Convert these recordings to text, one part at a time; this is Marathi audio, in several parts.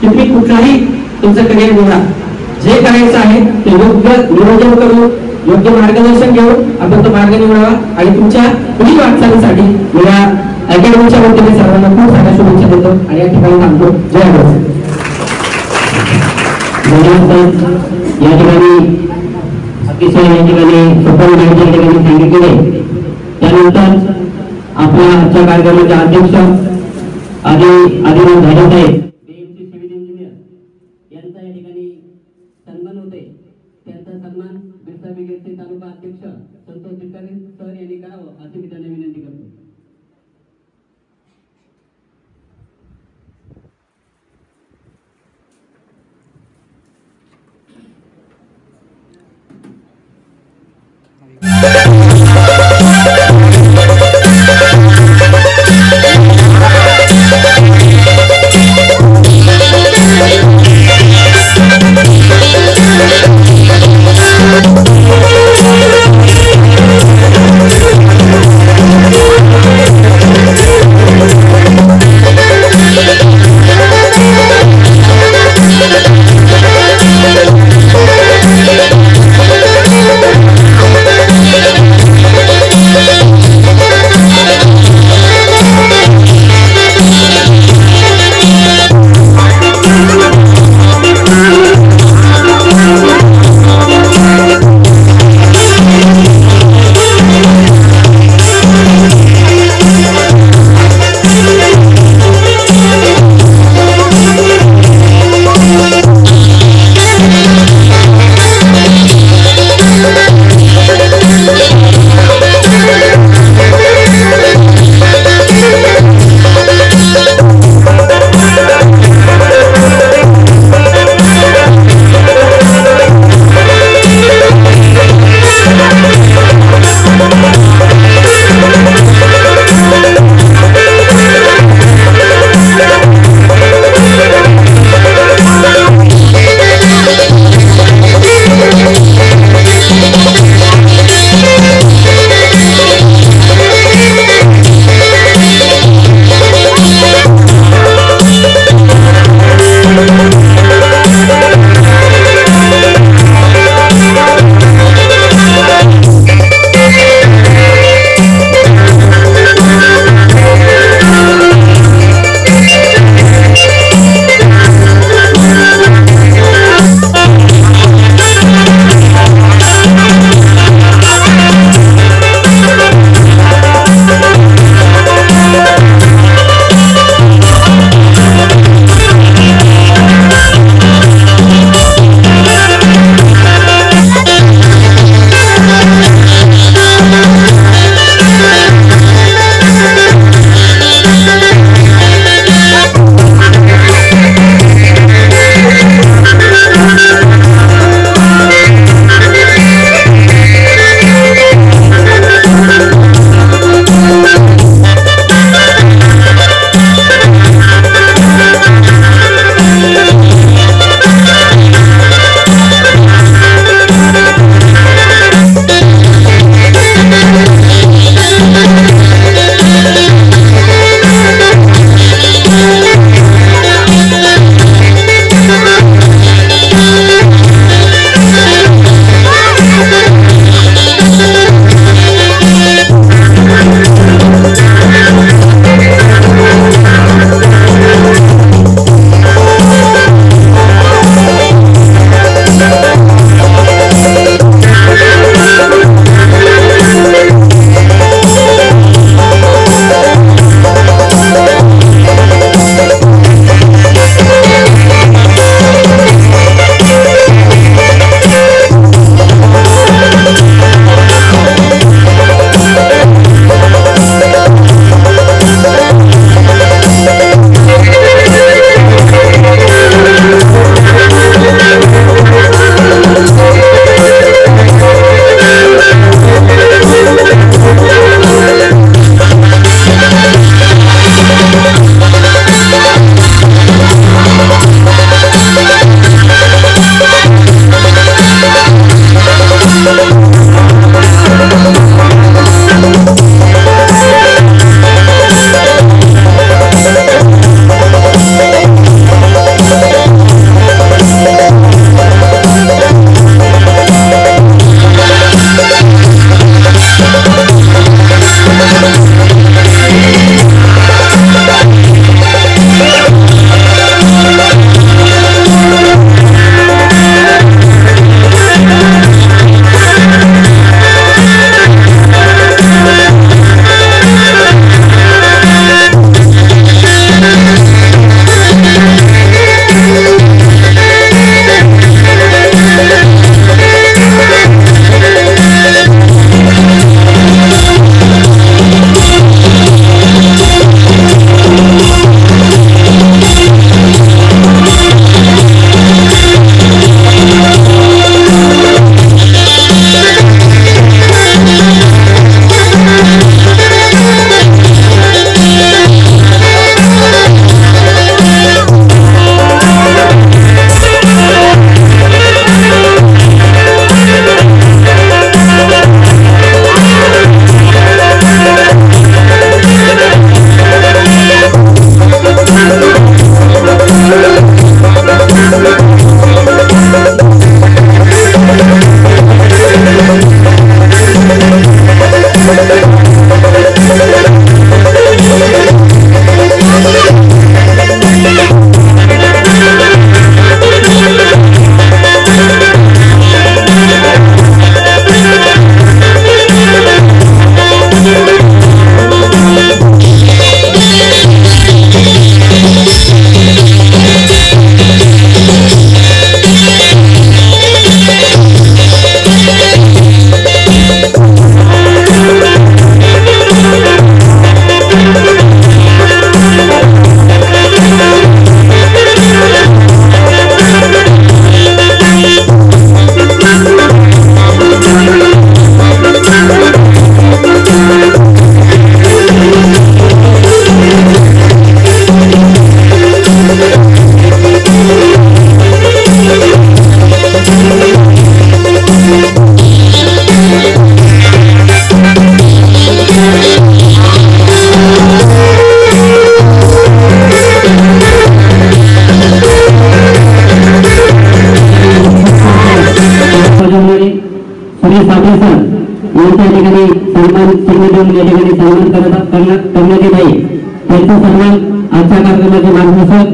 की तुम्ही कुठलाही तुमचं करिअर निवडा, जे करायचं आहे ते योग्य नियोजन करून योग्य मार्गदर्शन घेऊन आपण तो मार्ग निवडावा आणि तुमच्या पुढील वाटचालीसाठी मी या अकॅडमीच्या वतीने सर्वांना खूप साऱ्या शुभेच्छा देतो आणि या ठिकाणी थांबतो. जय भारत. या ठिकाणी अतिशय या ठिकाणी सोपन माहिती या ठिकाणी सांगितलेले. त्यानंतर आपल्या आजच्या कार्यक्रमाचे अध्यक्ष आदिनाथ झाले साहेब BMC सिव्हिल इंजिनियर यांचा या ठिकाणी सन्मान होते. त्यांचा सन्मान बिरसा बिगेचे तालुका अध्यक्ष संतोष टिकारे सर यांनी करावं अशी मी त्यांना विनंती करतो. सर यांच्या या ठिकाणी सन्मान चिन्ह देऊन या ठिकाणी सन्मान करण्यात येत आहे. त्यांचा सन्मान आजच्या कार्यक्रमाचे मार्गदर्शक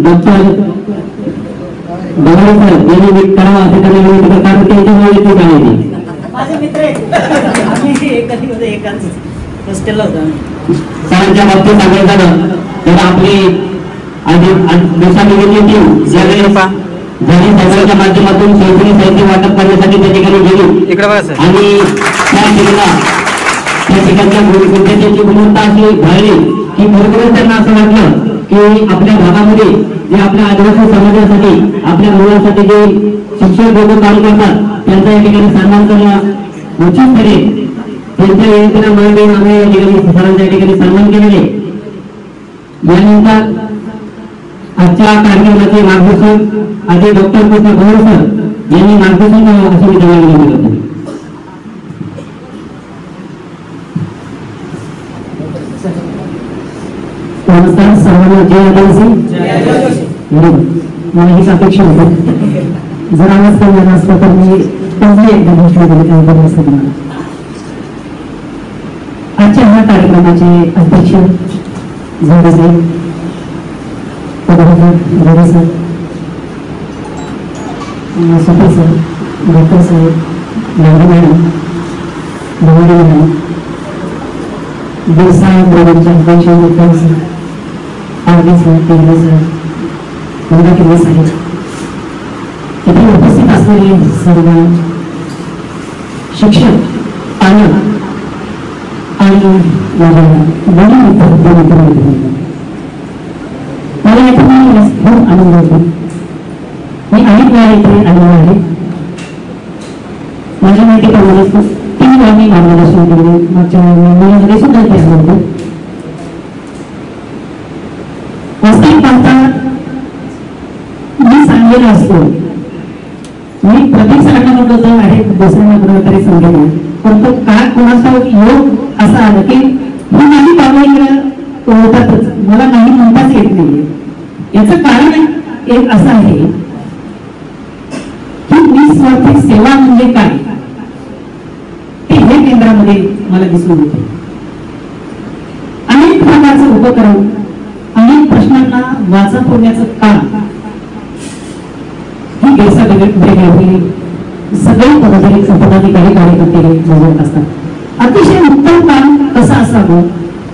डॉक्टर बघाडे सर यांनी करावा असे त्यांना विनंती करतात. कारण त्यांच्यामुळे चूक आहे ती. माझे मित्र आहेत. आम्ही कधी एकाच हॉस्टेलला होतो. सरांच्या बाबतीत सांगायचं झालं तर आपली देशाभिगती टीम ज्यावेळी साहेबांच्या माध्यमातून शैक्षणिक साहित्य वाटप करण्यासाठी त्या ठिकाणी गेली आणि त्या ठिकाणच्या विद्यार्थ्यांची गुणवत्ता अशी घडली की खरोखरच त्यांना असं वाटलं की आपल्या भागामध्ये जे आपल्या आदिवासी समाजासाठी आपल्या मुलांसाठी जे शिक्षक लोक काम करतात त्यांचा या ठिकाणी सन्मान करणं उचित ठरेल. त्यांच्या योजना मागे आम्ही या ठिकाणी सरांच्या या ठिकाणी सन्मान केलेले. यानंतर आजच्या कार्यक्रमाचे मार्गदर्शक आधी डॉक्टर कृष्ण गौर सर यांनी मार्गदर्शन अशी मी त्यांना विनंती करतो. नमस्कार सर्वांना. जय आदिवासी. मला हीच अपेक्षा होती. जर आवाज कमी झाला असता तर मी पहिली एकदा गोष्ट तुम्हाला. आजच्या ह्या कार्यक्रमाचे अध्यक्ष झाले साहेब, पदवीधर सर, सुपे सर, डॉक्टर साहेब, लांडे मॅडम, भवानी मॅडम, बिरसा ग्रामीणच्या अध्यक्ष डॉक्टर सर, आरबी सर, केंद्र सर, मुंडा केंद्र साहेब, इथे उपस्थित असलेले सर्व शिक्षक, पालक आणि माझ्या वडील मित्र, मला या ठिकाणी खूप आनंद होतो. मी अनेक वेळा इथे आलेलो आहे. माझ्या माहितीप्रमाणे 3 वेळा मी मार्गदर्शन केले. मागच्या महिन्यामध्ये सुद्धा इथे आलो होतो. वास्तविक पाहता मी सांगलेलं असतो, मी प्रत्येक सरांना म्हटलं होतं आहे दुसऱ्यांना कुणाला तरी समजेल, परंतु काय कोणाचा योग असा आला की ही नाही कामं होतातच, मला नाही म्हणताच येत नाहीये. याचं कारण एक असं आहे की निस्वार्थी सेवा म्हणजे काय ते हे केंद्रामध्ये मला दिसून येते. अनेक प्रकारचं उपक्रम, अनेक प्रश्नांना वाचा फोडण्याचं काम ही वेगळी सगळे पदाधिकारी कार्यकर्ते बजावत असतात. अतिशय उत्तम काम कसं असावं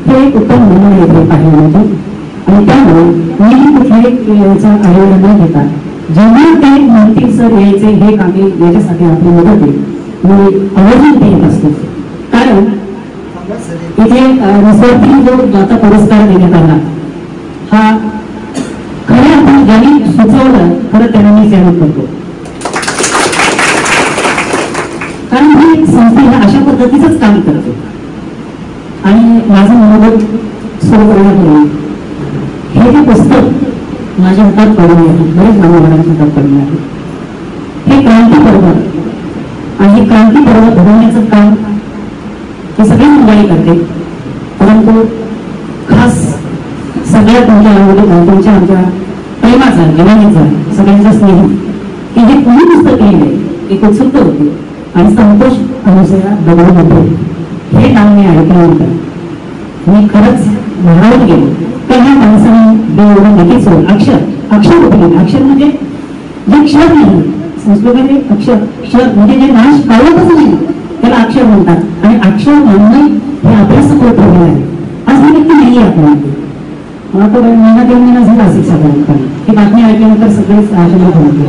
हे उत्तम नमुने येथे पाहिले होते. आणि त्यामुळे मी कुठल्याही याचा आढावा न घेता जेव्हा ते म्हणतील सर यायचे हे कामे याच्यासाठी आपली मदत आहे, मी आवर्जून ते येत असतो. कारण इथे निस्वार्थी जो आता पुरस्कार देण्यात आला हा खरं आपण ज्यांनी सुचवलं खरं त्यांना मी सॅल्यूट करतो. कारण ही संस्था ह्या अशा पद्धतीचंच काम करते. आणि माझं मनोबल सुरू करण्यापूर्वी हे जे पुस्तक माझ्या हातात पडून आहे, बरेच मान्यवरांच्या हातात पडले आहे, हे क्रांती पर्व आणि हे क्रांती पर्व घडवण्याचं काम हे सगळी मंडळी करते. परंतु खास सगळ्या तुमच्या आमच्या प्रेमाचा, जिव्हाळ्याचा, सगळ्यांचा स्नेह की हे कुणी पुस्तक लिहिले एक उत्सुकता होती. आणि संतोष अनुसया दगडू होते हे नाव मी ऐकल्यानंतर मी खरंच भारावून गेलो. तर ह्या माणसाने एवढं नक्कीच होईल. अक्षर होते. अक्षर म्हणजे जे क्षर नाही, संस्कृतमध्ये अक्षर क्षर म्हणजे जे नाश पावतच नाही त्याला अक्षर म्हणतात. आणि अक्षर म्हणणं हे आपल्या सपोर्ट ठेवलेलं आहे. आज ही व्यक्ती नाही आहे आपल्याला. मला तर महिना 2 महिना झाला असेल सगळ्यांना. ही बातमी ऐकल्यानंतर सगळेच आश्चर्य होते.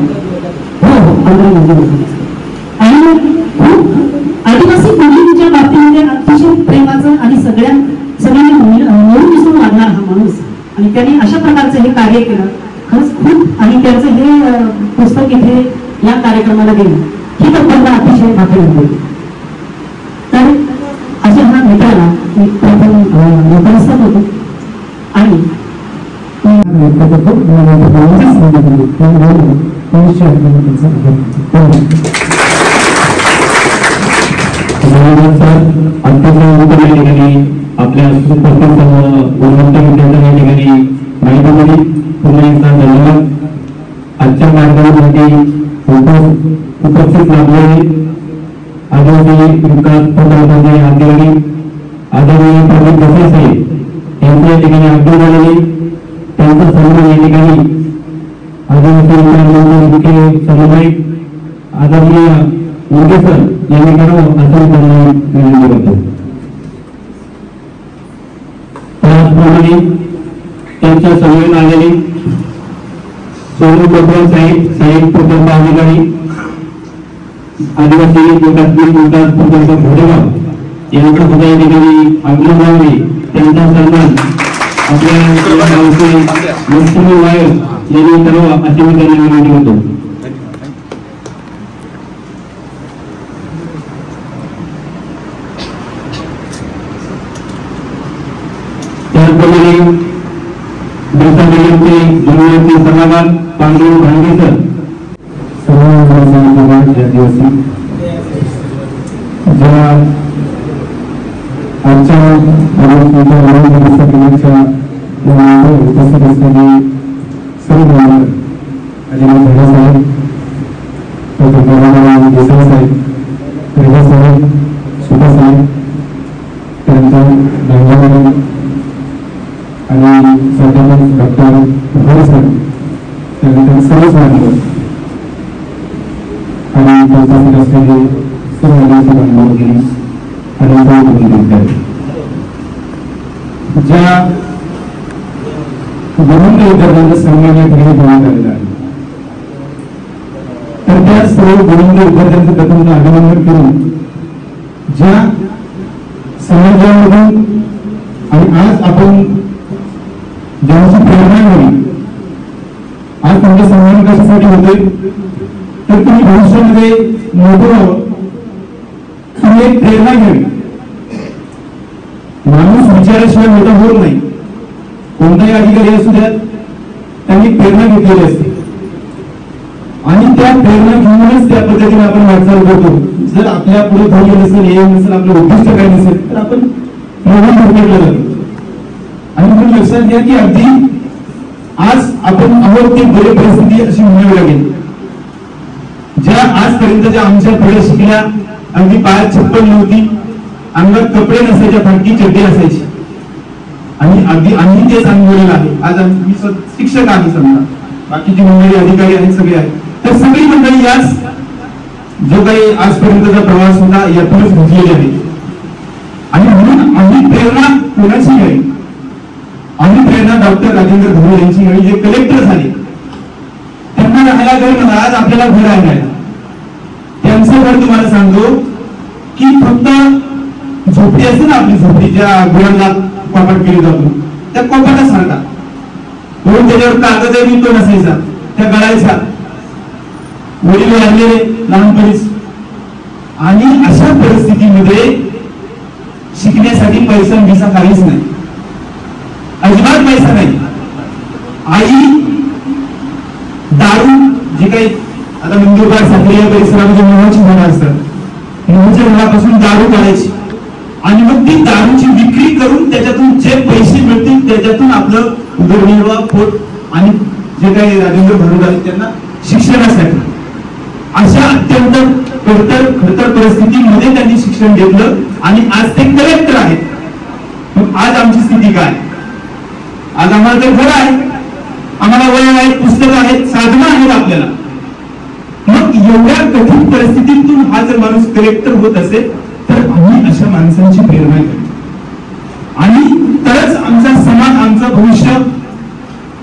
हो 15 महिने. आणि खूप आदिवासी मुलींच्या बाबतीमध्ये अतिशय प्रेमाचं आणि सगळ्यांना मिळून मिसळून वागणार हा माणूस. आणि त्याने अशा प्रकारचं हे कार्य केलं खरंच खूप. आणि त्याचं हे पुस्तक इथे या कार्यक्रमाला दिलं ही कल्पना अतिशय भाकरी होती. तर अशा हा मित्राला मी प्रथम नमस्कार होतो. आणि आपल्या गुणवत्ता विद्यार्थ्यांच्या ठिकाणी माहिती दिली. पुन्हा एकदा धन्यवाद. आजच्या कार्यक्रमासाठी उपस्थित लाभलेले आदिवासी विकास प्रकल्पाचे अधिकारी आदरणीय प्रदीप देसाई साहेब यांच्या या ठिकाणी आगमन झालेले, त्यांचा सन्मान या ठिकाणी आदिवासी विकास मुख्य समन्वयक आदरणीय मुंगे सर यांनी करावं असं त्यांना विनंती करतो. त्याचप्रमाणे त्यांच्या समवेत आलेले सोनू कोतवाल साहेब प्रकल्प अधिकारी आदिवासी विकास प्रकल्प घोडेगाव यांचा सुद्धा या ठिकाणी आगमन झाले, त्यांचा सन्मान आपल्या गावचे मुस्लिम वायर यांनी करावा अशी मी त्यांना विनंती करतो. त्याचप्रमाणे बिरसा बेगमचे जन्मदिवशी सभागार पांडुरंग भांगे सर सर्व आदिवासी ज्या आजच्या उपस्थित असलेले सर्व अजिंक्य भैया साहेब, देसाई साहेब, रेखा साहेब, सुधा साहेब, त्यांच्या गांजामध्ये आणि प्राध्यापक डॉक्टर भोरे साहेब, त्यानंतर सर्वच मान्यवर आणि उपस्थित असलेले सर्व आदिवासी बांधवगिरी आणि सर्व विद्यार्थी ज्या गुरुंग विद्यार्थ्यांचा सन्मान या ठिकाणी करण्यात आलेला आहे, तर त्या सर्व गुरुंग विद्यार्थ्यांचं प्रथम अभिनंदन करून ज्या समाजामधून आणि आज आपण ज्यांची प्रेरणा मिळाली, आज तुमचे सन्मान कशासाठी होते तर तुम्ही भविष्यामध्ये मोठं व्हावं, तुम्ही एक प्रेरणा घ्यावी. माणूस विचाराशिवाय मोठा होत नाही. कोणताही अधिकारी असू द्या, त्यांनी प्रेरणा घेतलेली असते आणि त्या प्रेरणा घेऊनच त्या पद्धतीने आपण वाटचाल करतो. जर आपल्या पुढे ध्येय नसेल, हे नसेल, आपलं उद्दिष्ट काही नसेल तर आपण प्रवाह भरकटला जातो. आणि म्हणून लक्षात घ्या की अगदी आज आपण आहोत ती बरी परिस्थिती अशी म्हणावी लागेल. ज्या आजपर्यंत ज्या आमच्या पुढे शिकल्या, अगदी पायात चप्पल नव्हती, अंगात कपडे नसायच्या, फाटकी चड्डी असायची आणि अगदी आम्ही तेच अनुभवलेलं आहे. आज मी शिक्षक आहे, समजा बाकीची मंडळी अधिकारी आहेत, सगळे आहेत, तर सगळी मंडळी याच जो काही आजपर्यंतचा प्रवास होता यातूनच घेतलेली आहे. आणि म्हणून आम्ही प्रेरणा कोणाची घ्यावी? आम्ही प्रेरणा डॉक्टर राजेंद्र धुळे यांची घ्यावी, जे कलेक्टर झाले. त्यांना राहायला घर नव्हतं, आज आपल्याला घर आहे. त्यांचं घर तुम्हाला सांगतो की फक्त झोपडी असते ना, आपली झोपडी ज्या गुरांना कपाट केली जातो, त्या कपाटा सारखा म्हणून त्याच्यावर कागद मिळतो नसायचा, त्या गळायच्या, वडील वाढलेले लहानपणीच. आणि अशा परिस्थितीमध्ये शिकण्यासाठी पैसा बिसा काहीच नाही, अजिबात पैसा नाही. आई दारू जे काही आता नंदुरबार साखरी या परिसरामध्ये मोहाची झाडं असतात, मोहाच्या झाडापासून दारू काढायची आणि मग ती दारूची विक्री करून त्याच्यातून जे पैसे मिळतील त्याच्यातून आपलं उदरनिर्वाह पोट आणि जे काही राजेंद्र भारुड आहेत त्यांना शिक्षणासाठी अशा अत्यंत खडतर परिस्थितीमध्ये त्यांनी शिक्षण घेतलं आणि आज ते कलेक्टर आहेत. मग आज आमची स्थिती काय? आज आम्हाला तर घर आहे, आम्हाला वय आहेत, पुस्तकं आहेत, साधनं आहेत आपल्याला. मग एवढ्या कठीण परिस्थितीतून हा जर माणूस कलेक्टर होत असेल तर आम्ही अशा माणसांची प्रेरणा करू आणि तरच आमचा समाज, आमचं भविष्य.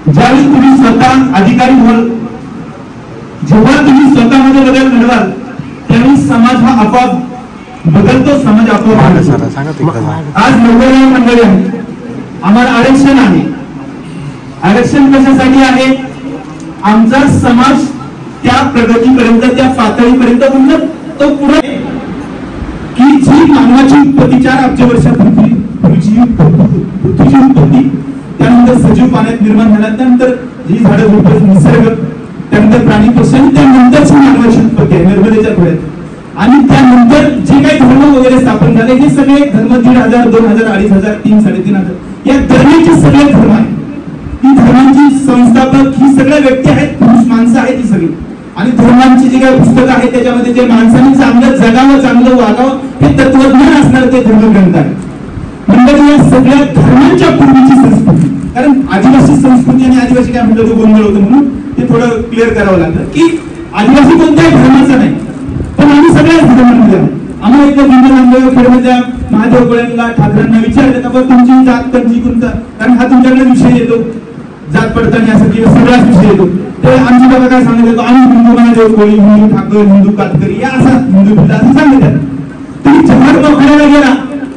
ज्यावेळी तुम्ही स्वतः अधिकारी व्हाल, जेव्हा तुम्ही स्वतःमध्ये बदल घडवाल त्यावेळी समाज हा आपोआप बदलतो, समाज आपोआप. आज 90 मंडळी आहे, आम्हाला आरक्षण आहे. आरक्षण कशासाठी आहे? आमचा समाज त्या प्रगतीपर्यंत, त्या पातळीपर्यंत उन्नत तो पुढे की जी मानवाची उत्पत्ती 4 अब्ज वर्षापूर्वी पृथ्वीची उत्पत्ती, त्यानंतर सजीव पाण्यात निर्माण झाला, त्यानंतर जी झाडं झुडपं, निसर्ग, त्यानंतर प्राणी पक्षी, त्यानंतरची मानवाची उत्पत्ती आहे नर्मदेच्या खोऱ्यात. आणि त्यानंतर जे काही धर्म वगैरे स्थापन झाले हे सगळे धर्म 1500, 2000, 2500, 3, 3500 या धर्माचे सगळे धर्म आहेत. ती धर्मांची संस्थापक ही सगळ्या व्यक्ती आहेत, पुरुष माणसं आहेत ही सगळी. आणि धर्मांची जी काही पुस्तकं आहेत त्याच्यामध्ये जे माणसाने चांगलं जगावं चांगलं वागावं हे तत्वज्ञान असणार ते धर्मग्रंथ आहे. म्हणजे या सगळ्या धर्मांच्या पूर्वीची संस्कृती, कारण आदिवासी संस्कृती आणि आदिवासी काय म्हटलं तो गोंधळ होतं म्हणून ते थोडं क्लिअर करावं लागलं की आदिवासी कोणत्याही धर्माचा नाही, पण आम्ही सगळ्याच धर्मांमध्ये आहोत. आम्हाला एकदा जिल्हा खेडमधल्या महादेव कोळ्यांना ठाकरेंना विचारलं का तुमची जात कोणती कोणता, कारण हा तुमच्याकडे विषय येतो जात पडताना असं किंवा सगळाच विषय येतो. तर आमची बाबा काय सांगत येतो आम्ही हिंदू महादेव कोळी, हिंदू ठाकर, हिंदू कातकरी या असा हिंदू भिल्ला असं सांगतात. तुम्ही जहार पकडायला गेला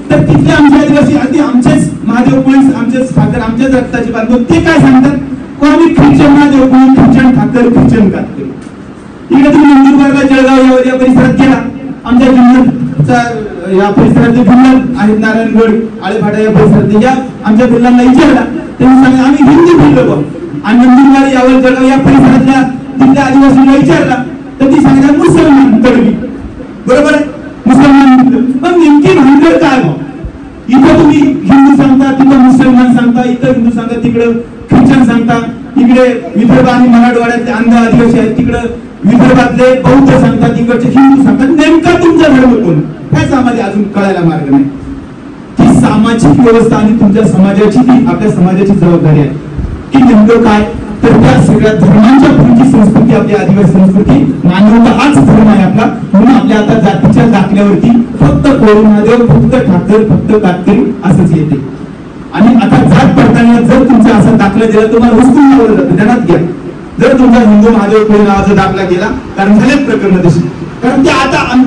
तर तिथले आमचे आदिवासी अगदी आमचेच महादेव कोळी, आमचेच ठाकर, आमच्याच रक्ताचे बांधव ते काय सांगतात को आम्ही Christian Mahadev Koli, Christian Thakar, Christian Katkari. इकडे तुम्ही नंदुरबारला जळगाव या परिसरात गेला, आमच्या जिल्ह्याचा या परिसरातले भिल्ल आहेत नारायणगड आळेफाटा या परिसरातले या आमच्या भिल्लांना विचारला त्यांनी सांगितलं आम्ही हिंदू भिल्ल बघ. आणि नंदुरबार यावर जळगाव या परिसरातल्या तिथल्या आदिवासींना विचारला तर ती सांगितलं मुसलमान तडवी. बरोबर आहे, मुसलमान. पण नेमकी भानगड काय भाव? इथं तुम्ही हिंदू सांगता, तिथं मुसलमान सांगता, इथं हिंदू सांगता, तिकडं ख्रिश्चन सांगता, इकडे विदर्भ आणि मराठवाड्यातले अंध आदिवासी आहेत, तिकडं विदर्भातले बौद्ध सांगतात, इकडचे हिंदू सांगतात. नेमका तुमचा धर्म कोण? ह्याच आम्हाला अजून कळायला मार्ग नाही. ही सामाजिक व्यवस्था आणि तुमच्या समाजाची ती आपल्या समाजाची जबाबदारी आहे की नेमकं काय. तर त्या सगळ्या धर्मांच्या पुढची संस्कृती आपली आदिवासी संस्कृती, मानवता हाच धर्म आहे आपला. म्हणून आपल्या आता जातीच्या दाखल्यावरती फक्त कोळी महादेव, फक्त ठाकर, फक्त कातकरी असंच येते. आणि आता जात पडताना जर तुमचा असा दाखला दिला तुम्हाला हुसकून लावलं जातं, ध्यानात घ्या. जर तुमचा हिंदू महादेव कोळी नावाचा दाखला गेला, कारण झालेच प्रकरण तशी, कारण ते आता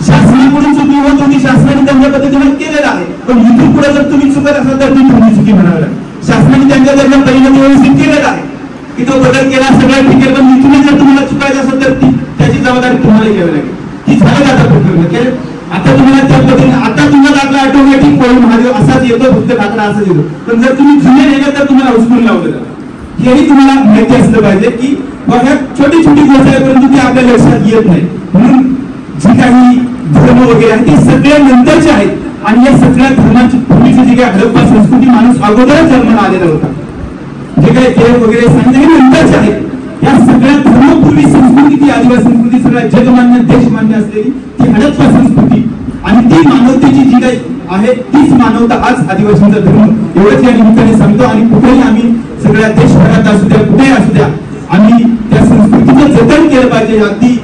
शासनाकडून चुकी होत होती, शासनाने त्यांच्या पद्धतीने केलेलं आहे. पण इथून पुढे जर तुम्ही चुकत असाल तर ती तुमची चुकी म्हणावी लागेल. शासनाने त्यांच्या दरम्यान परिणाम व्यवस्थित केलेला आहे की तो बदल केला सगळं ठीक आहे, पण इथून जर तुम्हाला चुकायचं असेल तर त्याची जबाबदारी तुम्हाला घ्यावी लागेल. ही झालं आता प्रकरण. आता तुम्हाला त्या पद्धतीने आता तुम्हाला दाखला ऑटोमॅटिक कोळी महादेव असाच येतो, फक्त दाखला असाच येतो. पण जर तुम्ही जुने नेलं तर तुम्हाला हुसकून लावलं जातं. हेही तुम्हाला माहिती असलं पाहिजे की बघा छोटी छोटी गोष्ट आहे परंतु ती आपल्या लक्षात येत नाही. म्हणून जी काही धर्म वगैरे आहे ते सगळे नंतरचे आहेत. आणि या सगळ्या धर्माची पूर्वीची जी काही हडप्पा संस्कृती माणूस अगोदरच जन्माला आलेला होता, जे काही देव वगैरे सांगते हे नंतरचे आहेत. या सगळ्या धर्मपूर्वी संस्कृती ती आदिवासी संस्कृती सगळ्या जगमान्य देशमान्य असलेली ती हडप्पा संस्कृती आणि ती मानवतेची जी काही आहे तीच मानवता आज आदिवासींचा धर्म. एवढंच या निमित्ताने सांगतो. आणि कुठेही आम्ही सगळ्या देशभरात असू द्या कुठेही असू द्या आम्ही त्या संस्कृतीचं जतन केलं पाहिजे. अगदी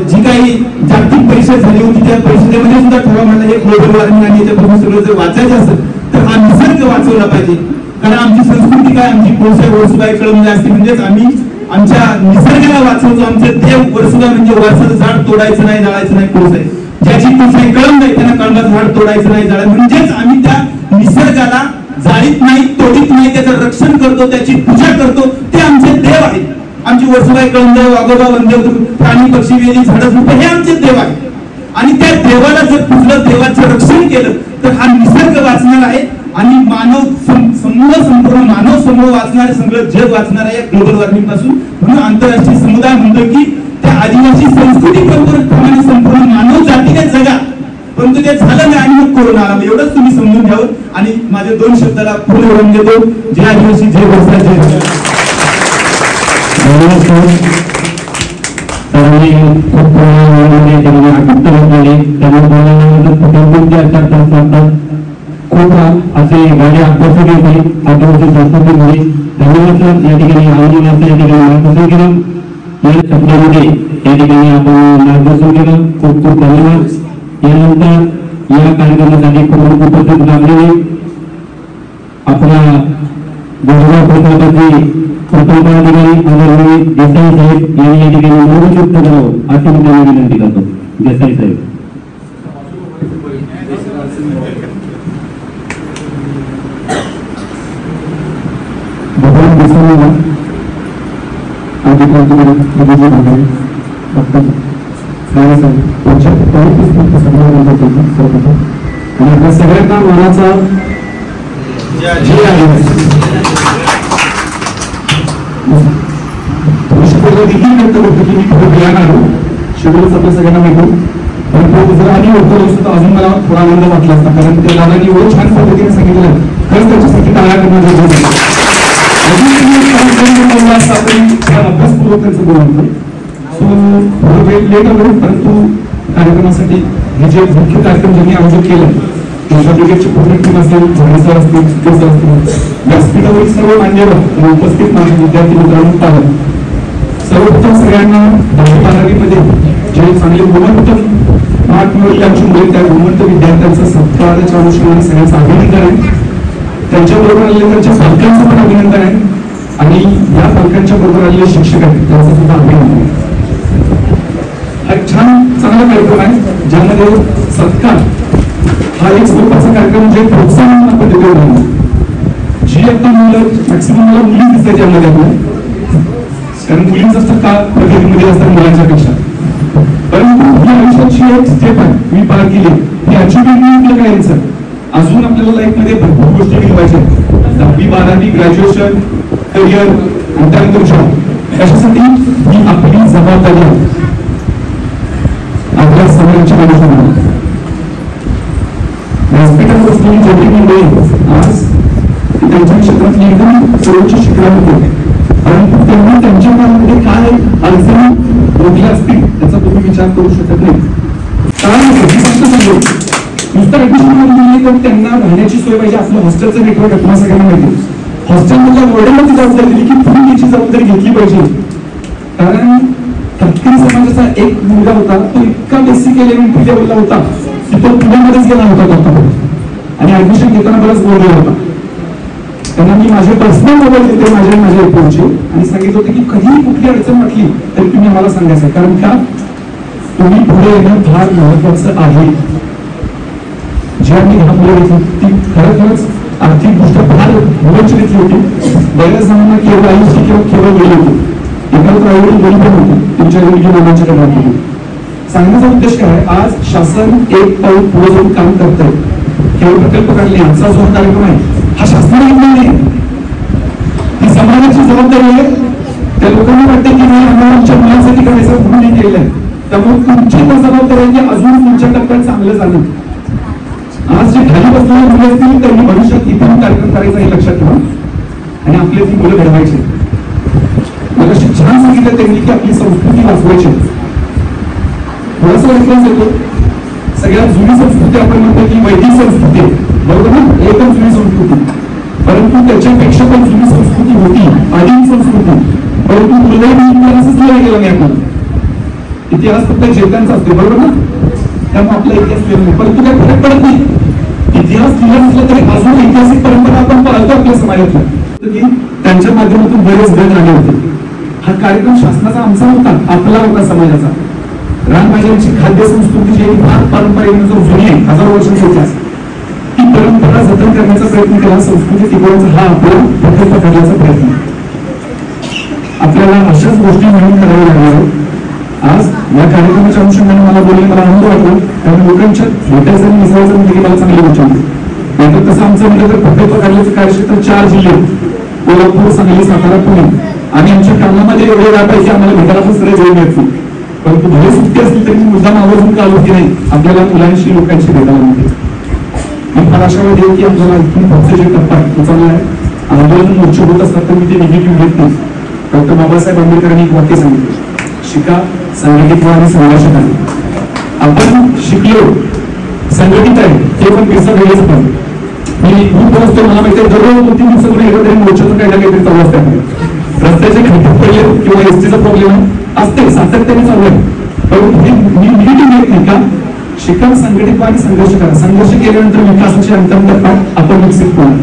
जी काही जागतिक परिषद झाली होती त्या परिषदेमध्ये सुद्धा ठराव म्हणला हे ग्लोबल वॉर्मिंग आणि याच्यापासून सगळं जर वाचायचं असेल तर हा निसर्ग वाचवला पाहिजे. कारण आमची संस्कृती काय, आमची कोळसा वरसुबाई कळमली असते म्हणजेच आम्ही आमच्या निसर्गाला वाचवतो. आमचे देव वरसुबाई म्हणजे वर्षाचं झाड तोडायचं नाही, जाळायचं नाही. कोळसा आहे ज्याची कोळसाई कळम नाही त्यांना कळमाचं झाड तोडायचं नाही, जाळायचं. म्हणजेच आम्ही त्या निसर्गाला जाळीत नाही, तोडीत नाही, त्याचं रक्षण करतो, त्याची पूजा करतो. ते आमचे देव आहेत. आमची वरसुबाई कळमदेव, वाघोबा वनदेव, प्राणी पक्षी वेली झाडं झुडपं हे आमचे देव आहेत. आणि त्या देवाला जर पूजलं, देवाचं रक्षण केलं तर हा निसर्ग वाचणार आहे आणि मानव समूह संपूर्ण मानव समूह वाचणार आहे, सगळं जग वाचणार आहे ग्लोबल वॉर्मिंग पासून. म्हणून आंतरराष्ट्रीय समुदाय म्हणतो की त्या आदिवासी संस्कृती प्रमाणे संपूर्ण मानव जातीने जगा, परंतु ते झालं नाही आणि मग कोरोना आला. एवढंच तुम्ही समजून घ्यावं. आणि माझ्या 2 शब्दाला पूर्ण होऊन देतो. जय आदिवासी, जय वरसा, जय खूप असे गाड्या अभ्यासक येते आदिवासी संस्कृतीमध्ये. धन्यवाद सर. या ठिकाणी आंदोलन या ठिकाणी मार्गदर्शन केलं, या शब्दामध्ये या ठिकाणी आपण मार्गदर्शन केलं. खूप खूप धन्यवाद. यानंतर या कार्यक्रमासाठी प्रमुख उपस्थित लाभलेले आपल्या गुजरात प्रकल्पाचे प्रकल्पाधिकारी आदरणीय देसाई साहेब यांनी या ठिकाणी मौलिक करावं अशी मी त्यांना विनंती करतो. देसाई साहेब. भगवान देसाईला आणि आपल्या सगळ्यांना मनाचा जय आदिवासी. देखील व्यक्त करतो की मी खूप येणार शेड्यूल आपल्या सगळ्यांना भेटू. परंतु जर आधी होतो असतो तर अजून मला थोडा आनंद वाटला असता, कारण त्या दादांनी एवढं छान पद्धतीने सांगितलं. खरंच त्याच्यासाठी टाळ्या करणं गरजेचं आहे. अभ्यासपूर्वक त्यांचं बोलतो. सो थोडं वेळ लेट आलो, परंतु कार्यक्रमासाठी हे जे मुख्य कार्यक्रम ज्यांनी आयोजित केलं, जनता ब्रिगेडची पूर्ण टीम असेल, सर असतील, सर असतील, व्यासपीठावरील सर्व मान्यवर आणि उपस्थित माझे विद्यार्थी मित्रांनो, पालक, सर्वप्रथम सगळ्यांना 10वी-12वी मध्ये जे चांगले गुणवंत मार्क मिळवले आमची मुले, त्या गुणवंत विद्यार्थ्यांचा सत्काराच्या अनुषंगाने सगळ्यांचं अभिनंदन आहे. त्यांच्याबरोबर आलेले त्यांच्या पालकांचं पण अभिनंदन आहे आणि या पालकांच्या बरोबर आलेले शिक्षक आहेत त्यांचं सुद्धा अभिनंदन आहे. हा एक छान चांगला कार्यक्रम आहे ज्यामध्ये सत्कार हा एक स्वरूपाचा कार्यक्रम जे प्रोत्साहन आपण देतो. जी आता मुलं मॅक्सिमम मला मुली दिसतात यामध्ये आपल्या, कारण मुलींचा सत्कार प्रगतीमध्ये असतात मुलांच्या पेक्षा, परंतु ही आयुष्याची एक स्टेप आहे मी पार केली, ही अचिव्हमेंट म्हटलं काय यांचं. अजून आपल्याला लाईफ मध्ये भरपूर गोष्टी मिळवायच्या, 10वी-12वी, ग्रॅज्युएशन, करिअर आणि त्यानंतर जॉब. त्याच्यासाठी ही आपली जबाबदारी आहे आपल्या सगळ्यांच्या अनुषंगाने. व्यासपीठावर बसलेली जेवढी मंडळी आज त्यांच्या क्षेत्रातली एकदम सर्वोच्च शिखरावर होते, परंतु त्यांनी त्यांच्या काळामध्ये काय अडचणी रोखल्या असतील त्याचा तुम्ही विचार करू शकत नाही. कारण मी फक्त सांगतो, नुसतं ऍडमिशन तर त्यांना राहण्याची सोय पाहिजे. आपलं हॉस्टेलचं नेटवर्क आपल्या सगळ्यांना माहिती. हॉस्टेलमधल्या वॉर्डनला ती जबाबदारी दिली की तुम्ही त्याची जबाबदारी घेतली पाहिजे. कारण तत्कालीन समाजाचा एक मुलगा होता, तो इतका बेसिक एलिमेंटरी लेवलला होता की तो पुण्यामध्येच गेला होता आणि ऍडमिशन घेताना बराच बोलला होता. त्यांना मी माझे पर्सनल मोबाईल देते माझ्या फोनचे आणि सांगितलं होतं की कधीही कुठली अडचण वाटली तरी तुम्ही आम्हाला सांगायचं, कारण का तुम्ही पुढे येणं फार महत्वाचं आहे. जी आम्ही लहान मुलं घेतली ती खरंच आर्थिक दृष्ट्या फार मुलांची घेतली होती. बऱ्याच जणांना केवळ आयुष्य किंवा केवळ वेळ होती, एखादं आईवडील गरीब पण होते, तुमच्या मुलगी मुलांच्या कडे होती. सांगण्याचा उद्देश काय आहे, आज शासन एक पाऊल पुढे जाऊन काम करत आहे. केवळ प्रकल्प काढले यांचा जो कार्यक्रम आहे हा शासनाने घेतला नाही, ही समाजाची जबाबदारी आहे. त्या लोकांना वाटते की नाही आम्हाला आमच्या मुलांसाठी करायचं म्हणून हे केलंय, त्यामुळे तुमची जबाबदारी आहे की अजून तुमच्या टप्प्यात चांगलं झालं. आज जे खाली बसलेले मुले असतील त्यांनी भविष्यात इथून कार्यक्रम करायचा हे लक्षात ठेवा आणि आपले ती मुलं घडवायचे. मला छान सांगितलं त्यांनी की आपली संस्कृती वाचवायची. थोडासा रेफरन्स येतो, सगळ्यात जुनी संस्कृती आपण म्हणतो की वैदिक संस्कृती, बरोबर ना, एकदम जुनी संस्कृती. परंतु त्याच्यापेक्षा पण जुनी संस्कृती होती आदिम संस्कृती, परंतु हृदय इतिहासच लिहिला गेला नाही. आपण इतिहास फक्त चेतांचा असते, बरोबर ना, त्यामुळे आपला इतिहास लिहिला नाही. परंतु काय फरक पडत नाही, इतिहास लिहिला नसला तरी अजून ऐतिहासिक परंपरा आपण पाळतो आपल्या समाजातल्या. तर त्यांच्या माध्यमातून बरेच गट आले होते. हा कार्यक्रम शासनाचा आमचा होता, आपला होता समाजाचा. रानभाज्यांची खाद्य संस्कृती जी फार पारंपरिक जुनी आहे, हजारो वर्षांचा इतिहास, ती परंपरा जतन करण्याचा प्रयत्न केला, संस्कृती टिकवण्याचा हा आपला प्रकल्प करण्याचा प्रयत्न. आपल्याला अशाच गोष्टी म्हणून कराव्या लागणार आहेत. आज या कार्यक्रमाच्या अनुषंगाने मला बोलले, मला आनंद वाटला, कारण लोकांच्या भेटायचं आणि मिसळायचं म्हणजे मला चांगली गोष्ट होती. नाहीतर तसं आमचं म्हणजे तर प्रकल्प काढल्याचं कार्यक्षेत्र 4 जिल्हे, कोल्हापूर, सांगली, सातारा, पुणे, आणि आमच्या कामामध्ये एवढे राहत आहे की आम्हाला भेटायला पण सगळे वेळ मिळतील. परंतु भले सुट्टी असली तरी मुद्दाम आवर्जून का आलो की नाही आपल्याला मुलांशी लोकांशी भेटायला मिळते. मी फार आशावादी आहे की आपल्याला इथून पुढचे जे टप्पा आहे चांगला आहे. आंदोलन मोर्चे होत असतात तर मी ते निगेटिव्ह घेत नाही. डॉक्टर बाबासाहेब आंबेडकरांनी एक वाक्य सांगितलं, शिका, संघटित व्हा आणि संघर्ष करा. आपण शिकलो, संघटित आहे, ते पण पिसा वेगळेच पण. मी खूप असतो, मला माहिती आहे दररोज 2-3 दिवसापूर्वी एकदा तरी मोर्चाचं काही ना काहीतरी चालू असतात. रस्त्याचे खड्डे पडले किंवा एसटीचा प्रॉब्लेम असते, सातत्याने चालू आहे. पण मी निगेटिव्ह घेत नाही का, शिका, संघटित व्हा आणि संघर्ष करा. संघर्ष केल्यानंतर विकासाचे अंतिम टप्प्यात आपण विकसित होणार.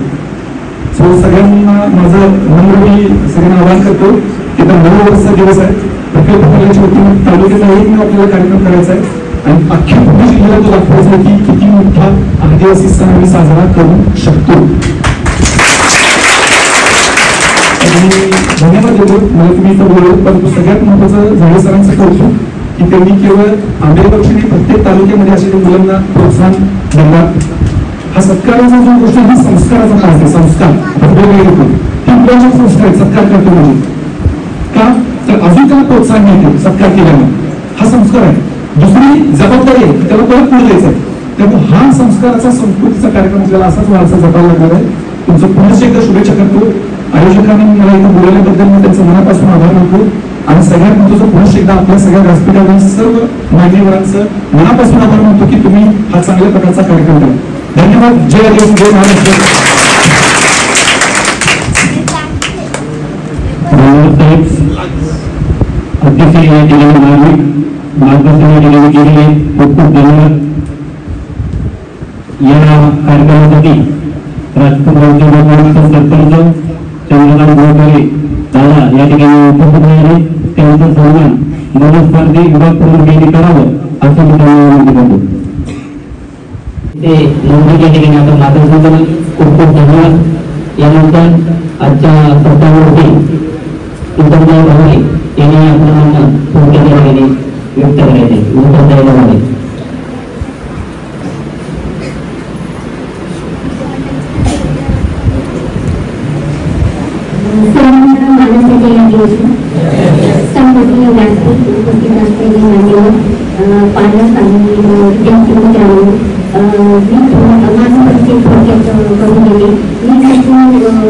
सो सगळ्यांना माझं नम्र मी सगळ्यांना आवाहन करतो की 9 वर्षाचा दिवस आहे. प्रकल्प करायच्या वतीने तालुक्याचा एक आपल्याला कार्यक्रम करायचा आहे आणि अख्ख्या पुणे जिल्ह्याला तो दाखवायचा आहे की किती मोठा आदिवासी सण आम्ही साजरा करू शकतो. धन्यवाद देतो मला तुम्ही इथं बोललो. परंतु सगळ्यात महत्वाचं झाडे सरांचं कौतुक की त्यांनी केवळ आंबेडकरची प्रत्येक तालुक्यामध्ये असे मुलांना प्रोत्साहन देणार. हा सत्काराचा जो गोष्ट ही संस्काराचा भाग आहे. संस्कार ती मुलांचे संस्कार सत्कार करतो म्हणजे का, तर अजून त्याला प्रोत्साहन मिळते सत्कार केल्याने. हा संस्कार आहे. दुसरी जबाबदारी आहे, त्याला परत पुढे द्यायचं आहे. त्यामुळे हा संस्काराचा संस्कृतीचा कार्यक्रम आपल्याला असाच वारसा जपायला लागणार आहे. तुमचं पुन्हा एकदा शुभेच्छा करतो. आयोजकांनी मला इथं बोलवल्याबद्दल मी त्यांचं मनापासून आभार मानतो. आणि सगळ्यात महत्त्वाचं पुरुष एकदा आपल्या सगळ्या व्यासपीठावरील सर्व मान्यवरांचं मनापासून आभार मानतो की तुम्ही हा चांगल्या प्रकारचा कार्यक्रम करा. धन्यवाद. जय देश, जय महाराष्ट्र. अतिशय या ठिकाणी मार्गदर्शन या ठिकाणी केलेले खूप खूप धन्यवाद. या कार्यक्रमासाठी राजपूत गावचे सरपंच चंद्रकांत गोळकरे दादा या ठिकाणी उपस्थित राहिले. त्यांचा सन्मान मनस्पर्धी विभाग प्रमुख यांनी करावं असं मी त्यांना विनंती करतो. ते नोंदणी या ठिकाणी आपण मार्गदर्शन करू. खूप खूप धन्यवाद. यानंतर आजच्या सत्तावरती उत्तमदाय भावरे यांनी आपलं म्हणणं थोडक्यात या ठिकाणी व्यक्त करायचे. उत्तमदाय भावरे. संपूर्ण व्यासपीठ उपस्थित असलेले मान्यवर पालक आणि विद्यार्थी मित्रांनो, मी माझं परिचय थोडक्यात करून गेले. मी सचिन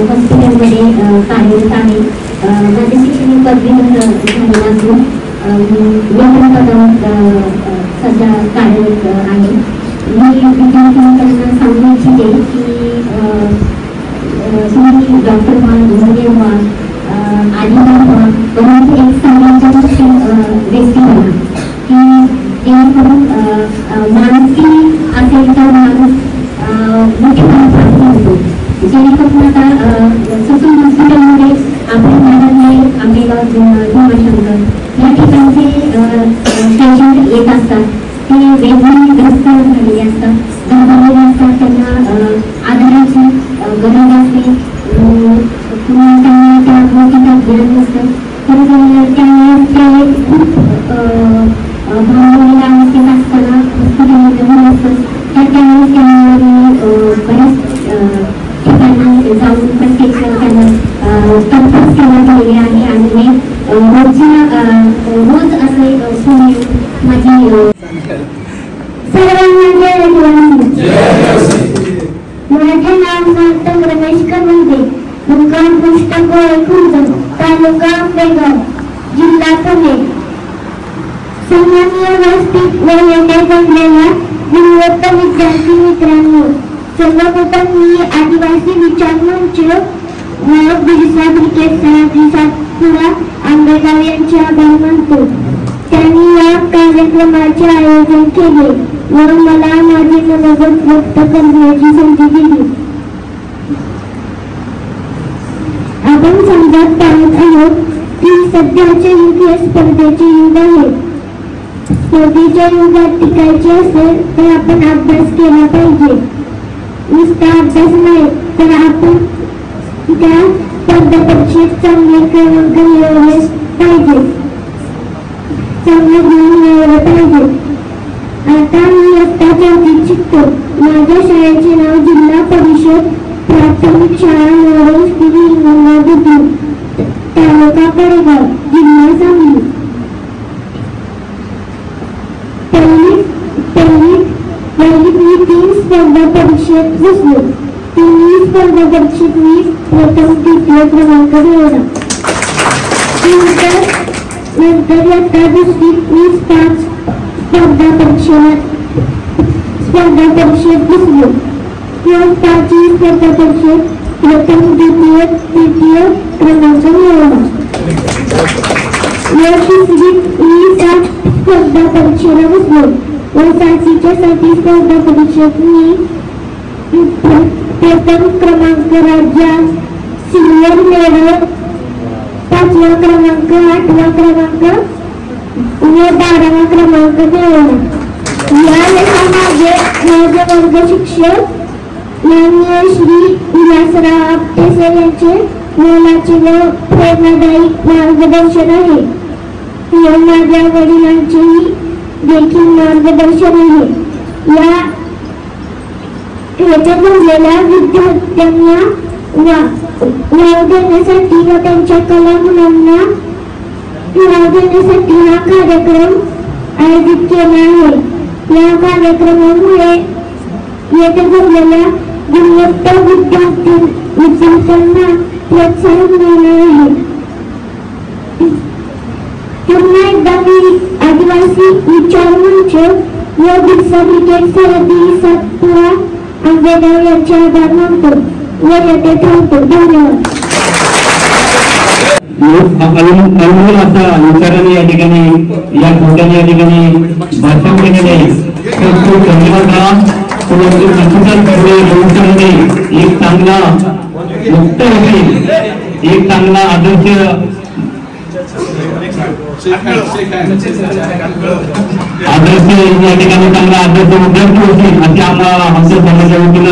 हॉस्पिटलमध्ये कार्यरत आहे. माझे शिक्षण पदवीधर झालेलं असून वेतन पदावर सध्या कार्यरत आहे. मी विद्यार्थी मित्रांना सांगू इच्छिते की तुम्ही डॉक्टर व्हा, इंजिनियर व्हा, आदिवासी व्हा, परंतु एक समाजाची व्यक्ती बना की जेणेकरून माणुसकी असेल तर माणूस मोठेपणा होतो. जेणेकरून आता ससून हॉस्पिटलमध्ये आपल्या भागातले आंबेगाव, भीमाशंकर या ठिकाणचे पेशंट येत असतात. ते वेगवेगळे ग्रस्त झालेले असतात, दमलेले असतात. त्यांना आधाराची गरज असते. त्यांना त्या गोष्टीचा ज्ञान नसतं. तर त्यावेळेस ते खूप भांडवलेल्या अवस्थेत असताना हॉस्पिटलमध्ये घर असतं. तर त्यावेळेस त्यांना बऱ्याच ठिकाणी जाऊन प्रत्येक त्यांना कंपोज करण्यात आलेले आहे. आणि हे रोज असे सुने माझी सर्वांना माझे नाव सार्थक रमेश करवंते, मुक्काम पोस्ट खुर्द, तालुका आंबेगाव, जिल्हा पुणे. सन्माननीय व्यासपीठ व येथे जमलेल्या गुणवत्ता विद्यार्थी मित्रांनो, सर्वप्रथम मी आदिवासी विचार मंच व बिरसा ब्रिगेड सयाजी सातपुरा आंबेगाव यांचे आभार मानतो. त्यांनी या कार्यक्रमाचे आयोजन केले व मला माझे मनोगत व्यक्त करण्याची संधी दिली. आपण समजत पाहत आहोत की सध्याचे युग हे स्पर्धेचे युग आहे. स्पर्धेच्या युगात टिकायचे असेल तर आपण अभ्यास केला पाहिजे. नुसता अभ्यास नाही तर आपण त्या स्पर्धा परीक्षेत चांगले क्रमांक मिळवले पाहिजे, चांगले गुण मिळवले पाहिजे. आता मी इयत्ता 4वीत शिकतो. माझ्या शाळेचे नाव जिल्हा परिषद प्राथमिक शाळा नवरोज श्री हिंगणगाव, तालुका कडेगाव, जिल्हा सांगली. पहिलीत मी 3 स्पर्धा परीक्षेत बसलो. 3 स्पर्धा परीक्षेत मी प्रथम 2य क्रमांक मिळवला. नंतर इयत्ता 2रीत मी 5 स्पर्धा परीक्षेत बसलो. 5वी स्पर्धा परीक्षेत प्रथम 2य तृतीय क्रमांक मिळवला. या 3रीत मी 7 स्पर्धा परीक्षेला बसलो व 7वीच्या 7 स्पर्धा परीक्षेत मी प्रथम क्रमांक, राज्यात सिनियर मेडल, 5वा क्रमांक, 8वा क्रमांक व 12वा क्रमांक मिळवला. यावेळी माझे वर्ग शिक्षक माननीय श्री विलासराव आपटे सर यांचे मोलाचे व प्रेरणादायी मार्गदर्शन आहे. माझ्या वडिलांचेही देखील मार्गदर्शन आहे. येथे जमलेल्या विद्यार्थ्यांना वाव देण्यासाठी व त्यांच्या कलागुणांना वाव देण्यासाठी हा कार्यक्रम आयोजित केला आहे. या कार्यक्रमामुळे येथे जमलेल्या गुणवत्ता विद्यार्थ्यांना प्रोत्साहन मिळणार आहे. पुन्हा एकदा मी आदिवासी विचार मंच व बिरसा ब्रिगेड सरहद्दी सातपुडा आंबेगाव यांचे आभार मानतो व येथे थांबतो. धन्यवाद. अनमोल असा विचाराने या ठिकाणी या खोट्याने या ठिकाणी भाषण केलेले खूप धन्यवाद. एक चांगला मुक्त एक चांगला आदर्श या ठिकाणी चांगला आदर्श विद्यार्थी होतील अशी आम्हाला आमच्या समाजाच्या वतीनं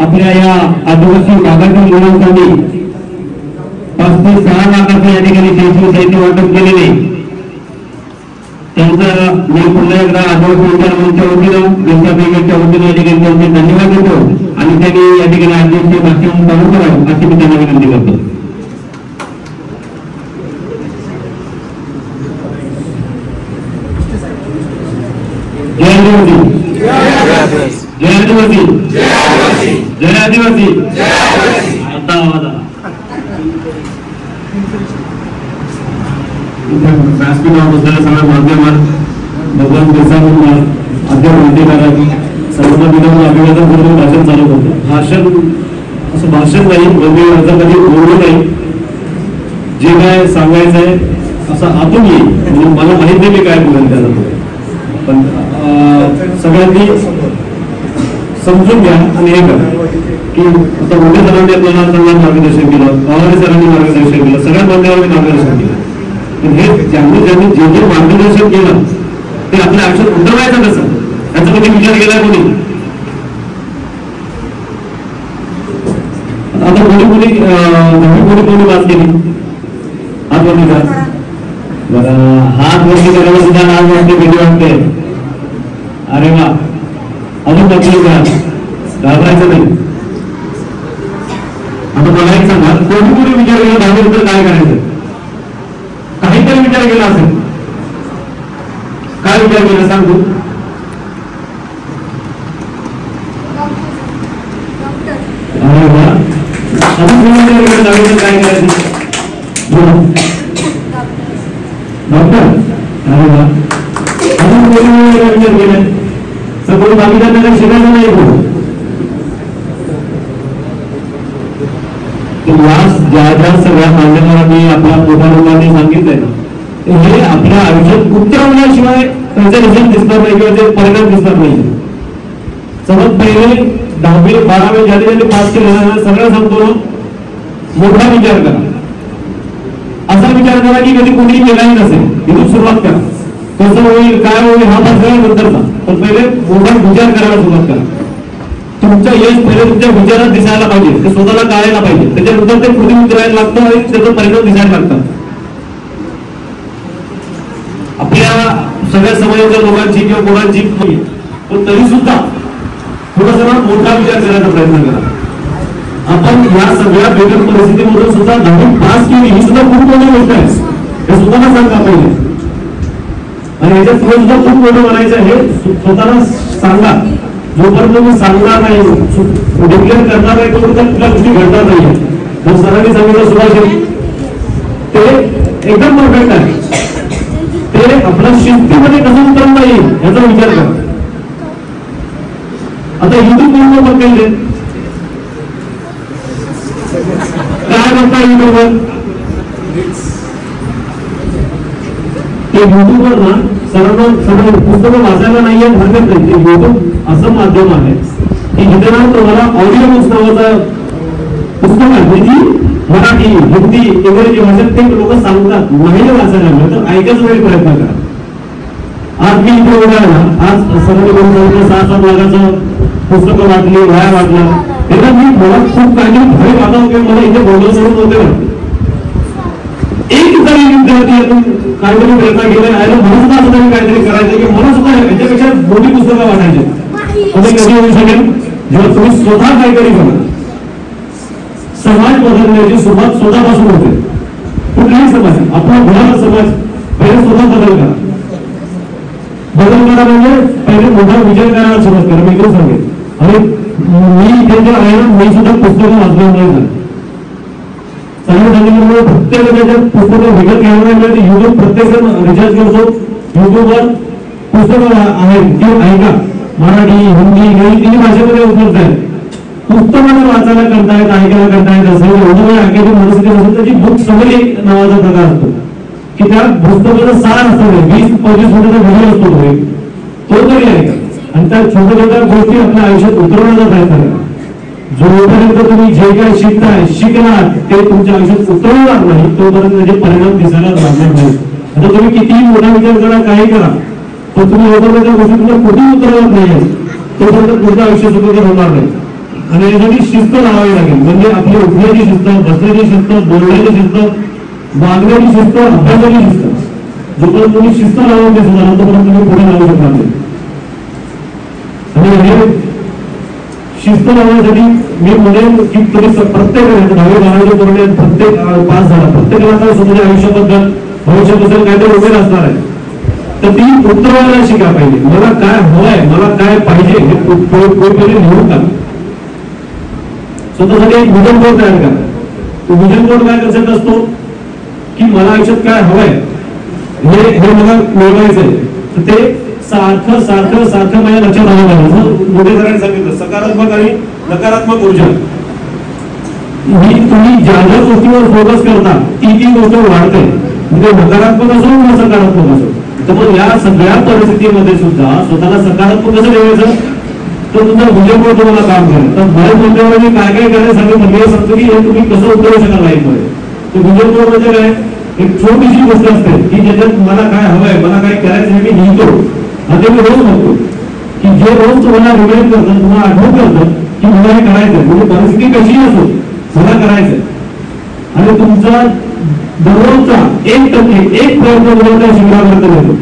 आपल्या या आदिवासी भागातील मुलांसाठी 5 ते 6 लाखाचे या ठिकाणी शैक्षणिक साहित्य वाटप केलेले त्यांचा मी पुन्हा एकदा आदिवासी विचार मंचच्या वतीनं बिरसा ब्रिगेडच्या वतीनं या ठिकाणी त्यांचे धन्यवाद देतो आणि त्यांनी या ठिकाणी आदिवासी भाषण चालू करावं अशी मी त्यांना विनंती करतो. जय आदिवासी, जय आदिवासी, जय आदिवासी. आता आवाज आला. व्यासपीठावर बसलेल्या सगळ्या माध्यमात भगवान बिरसा मुंडा अध्यक्ष माहितीकारांनी सर्वांना विनम्र अभिवादन करून भाषण चालू करतो. भाषण असं भाषण नाही, म्हणजे माझं कधी बोललं नाही. जे काय सांगायचं आहे असं आतून येईल, म्हणजे मला माहित नाही मी काय बोलेल त्याला, पण सगळ्यांनी समजून घ्या आणि हे करा की आता मोठ्या सरांनी आपल्याला चांगलं मार्गदर्शन केलं, पवार सरांनी मार्गदर्शन केलं, सगळ्या मान्यवरांनी मार्गदर्शन केलं. पण हे ज्यांनी जे मार्गदर्शन केलं ते आपल्या आयुष्यात उतरवायचं कसं याचा कधी विचार केला कोणी? आता कोणी वाच केली हात वरती का? बरं, हात वरती करायला सुद्धा आज वाटते, भीती वाटते. अरे वा, अजून नक्की का घाबरायचं नाही. आता मला एक सांगा, कोणी विचार केला 10 नंतर काय करायचं? काहीतरी विचार केला असेल. काय विचार केला सांग तू? अरे वा, अजून कोणी विचार केला 10 नंतर काय करायचं? डॉक्टर. अरे वा, अजून कोणी विचार केला? सगळं बाकी त्यांना शिकायचं नाही. आज ज्या ज्या सगळ्या मान्यवरांनी आपल्या मोठ्या लोकांनी सांगितलंय ना, हे आपल्या आयुष्यात उतरवण्याशिवाय त्याचे रिझल्ट दिसणार नाही किंवा ते परिणाम दिसणार नाही. सर्वात पहिले 10वी 12वी ज्याने पास केलेला सगळं सांगतो ना, मोठा विचार करा. असा विचार करा की कधी कोणी केलाही नसेल. इथून सुरुवात करा. कसं होईल काय होईल हा भाग नंतरचा, पण पहिले मोठा विचार करायला सुरुवात करा. तुमचं यश पहिले तुमच्या विचारात दिसायला पाहिजे, ते स्वतःला कळायला पाहिजे. त्याच्यानंतर ते पुढे उतरायला लागतं आणि त्याचा परिणाम दिसायला लागतात. आपल्या सगळ्या समाजाच्या लोकांची किंवा कोणाची पण तरी सुद्धा थोडासा मोठा विचार करायचा प्रयत्न करा. आपण या सगळ्या बेगर परिस्थितीमधून सुद्धा 10वी पास केली ही सुद्धा खूप मोठी गोष्ट आहे. हे स्वतःला सांगा पहिले. आणि याच्यात पुढे सुद्धा खूप मोठं म्हणायचं हे स्वतःला सांगा. जोपर्यंत तुम्ही सांगणार नाही, डिक्लेअर करणार नाही, तोपर्यंत कुठल्या गोष्टी घडणार नाहीये. जर सरांनी सांगितलं सुभाष ते एकदम परफेक्ट आहे. ते आपल्या शिस्तीमध्ये कसं उतरवता येईल याचा विचार करा. आता युट्यूब पूर्ण बघायचे काय बघता युट्यूबवर, ते युट्यूबवर ना सर्व पुस्तकं वाचायला नाहीये हरकत नाही. ते युट्यूब असं माध्यम आहे की जिथे ना तुम्हाला ऑडिओ बुक्स नावाचं पुस्तक आहे जी मराठी हिंदी इंग्रजी भाषेत ते लोक सांगतात. नाही वाचायला मिळत तर ऐकायचा वेळ प्रयत्न करा. आज मी इथे उभा आहे ना, आज सर्व 6-7 लाखाचं पुस्तकं वाटली, वह्या वाटला, तेव्हा मला खूप काहीतरी भय वाटत होते. मला इथे बोलणं सोडून होते ना, एक जरी विद्यार्थी यातून काहीतरी प्रयत्न केला आहे मला सुद्धा असं तरी काहीतरी करायचं की मला सुद्धा याच्यापेक्षा मोठी पुस्तकं वाटायची. तुम्ही कधी होऊ शकेल जेव्हा तुम्ही स्वतः काहीतरी करा. समाज बदलण्याची सुरुवात स्वतःपासून होते. कुठलाही समाज, आपला घराचा समाज पहिले स्वतः बदल करा. बदल करा म्हणजे पहिले मोठा विचार करायला सुरुवात करा. मी इकडे सांगेन आणि मी इथे जे आहे ना, मी सुद्धा पुस्तकं वाचणार नाही. चांगलं सांगितल्यामुळे प्रत्येकाच्या पुस्तकं विकत घ्यायला मिळते. युट्यूब प्रत्येक जण रिचार्ज करतो. युट्यूबवर पुस्तकं आहेत ती ऐका. मराठी हिंदी इंग्रजी तिन्ही भाषेमध्ये उपलब्ध आहे. पुस्तकाला वाचायला करतायत, ऐकायला करतायत असेल एवढं वेळ ऐकायची मनस्थिती असेल तर बुक समरी नावाचा प्रकार असतो की त्या पुस्तकाचा सार असतो. 20-25 मिनिटाचा व्हिडिओ असतो तो तरी ऐका आणि त्या छोट्या छोट्या गोष्टी आपल्या आयुष्यात उतरवण्याचा प्रयत्न करा. जोपर्यंत तुम्ही जे काय शिकताय शिकणार ते तुमच्या आयुष्यात उतरवणार नाही तोपर्यंत त्याचे परिणाम दिसायला लागणार नाही. आता तुम्ही कितीही मोठा विचार करा, काही करा, पण तुम्ही जोपर्यंत त्या गोष्टी तुमच्या कुठेही उतरवत नाही तोपर्यंत तुमचं आयुष्य सुखकर होणार नाही. आणि यासाठी शिस्त लावावी लागेल. म्हणजे आपली उठण्याची शिस्त, बसण्याची शिस्त, बोलण्याची शिस्त, वागण्याची शिस्त, अभ्यासाची शिस्त. जोपर्यंत तुम्ही शिस्त लावून ते सुद्धा तोपर्यंत तुम्ही पुढे लावू शकणार नाही. आणि हे शिस्त लावण्यासाठी मी म्हणेन की तुम्ही प्रत्येक 10वी-12वी पूर्ण प्रत्येक पास झाला प्रत्येकाला काय तुमच्या आयुष्याबद्दल भविष्याबद्दल काहीतरी उमेद असणार आहे. तर ती उतरवायला शिका पाहिजे. मला काय हवंय, मला काय पाहिजे हे पहिले लिहून टाका. स्वतःसाठी एक विजन बोर्ड तयार करा. तो विजन बोर्ड काय कन्सेप्ट असतो की मला आयुष्यात काय हवंय हे मला मिळवायचंय. तर ते सारखं सारखं सारखं माझ्या लक्षात आलं पाहिजे. मोठे सरांनी सांगितलं सकारात्मक आणि नकारात्मक ऊर्जा ही तुम्ही ज्या ज्या गोष्टीवर फोकस करता ती गोष्ट वाढते. म्हणजे नकारात्मक असो किंवा सकारात्मक असो. तर मग या सगळ्या परिस्थितीमध्ये सुद्धा स्वतःला सकारात्मक कसं ठेवायचं तर तुमचा विजन बोर्ड तुम्हाला काम करेल. तर बऱ्याच मंडळामध्ये मी काय काय करायला सांगतो म्हणजे सांगतो की हे तुम्ही कसं उतरवू शकाल लाईफमध्ये. तर विजन बोर्ड म्हणजे काय एक छोटीशी गोष्ट असते की ज्याच्यात मला काय हवंय, मला काय करायचं हे मी लिहितो. आणि मी रोज बघतो की जे रोज तुम्हाला रिमाइंड करतं, तुम्हाला आठवण करतं की मला हे करायचंय. म्हणजे परिस्थिती कशीही असो मला करायचंय. आणि तुमचा दररोजचा 1% एक प्रयत्न तुम्हाला त्या शिबिरापर्यंत येतो.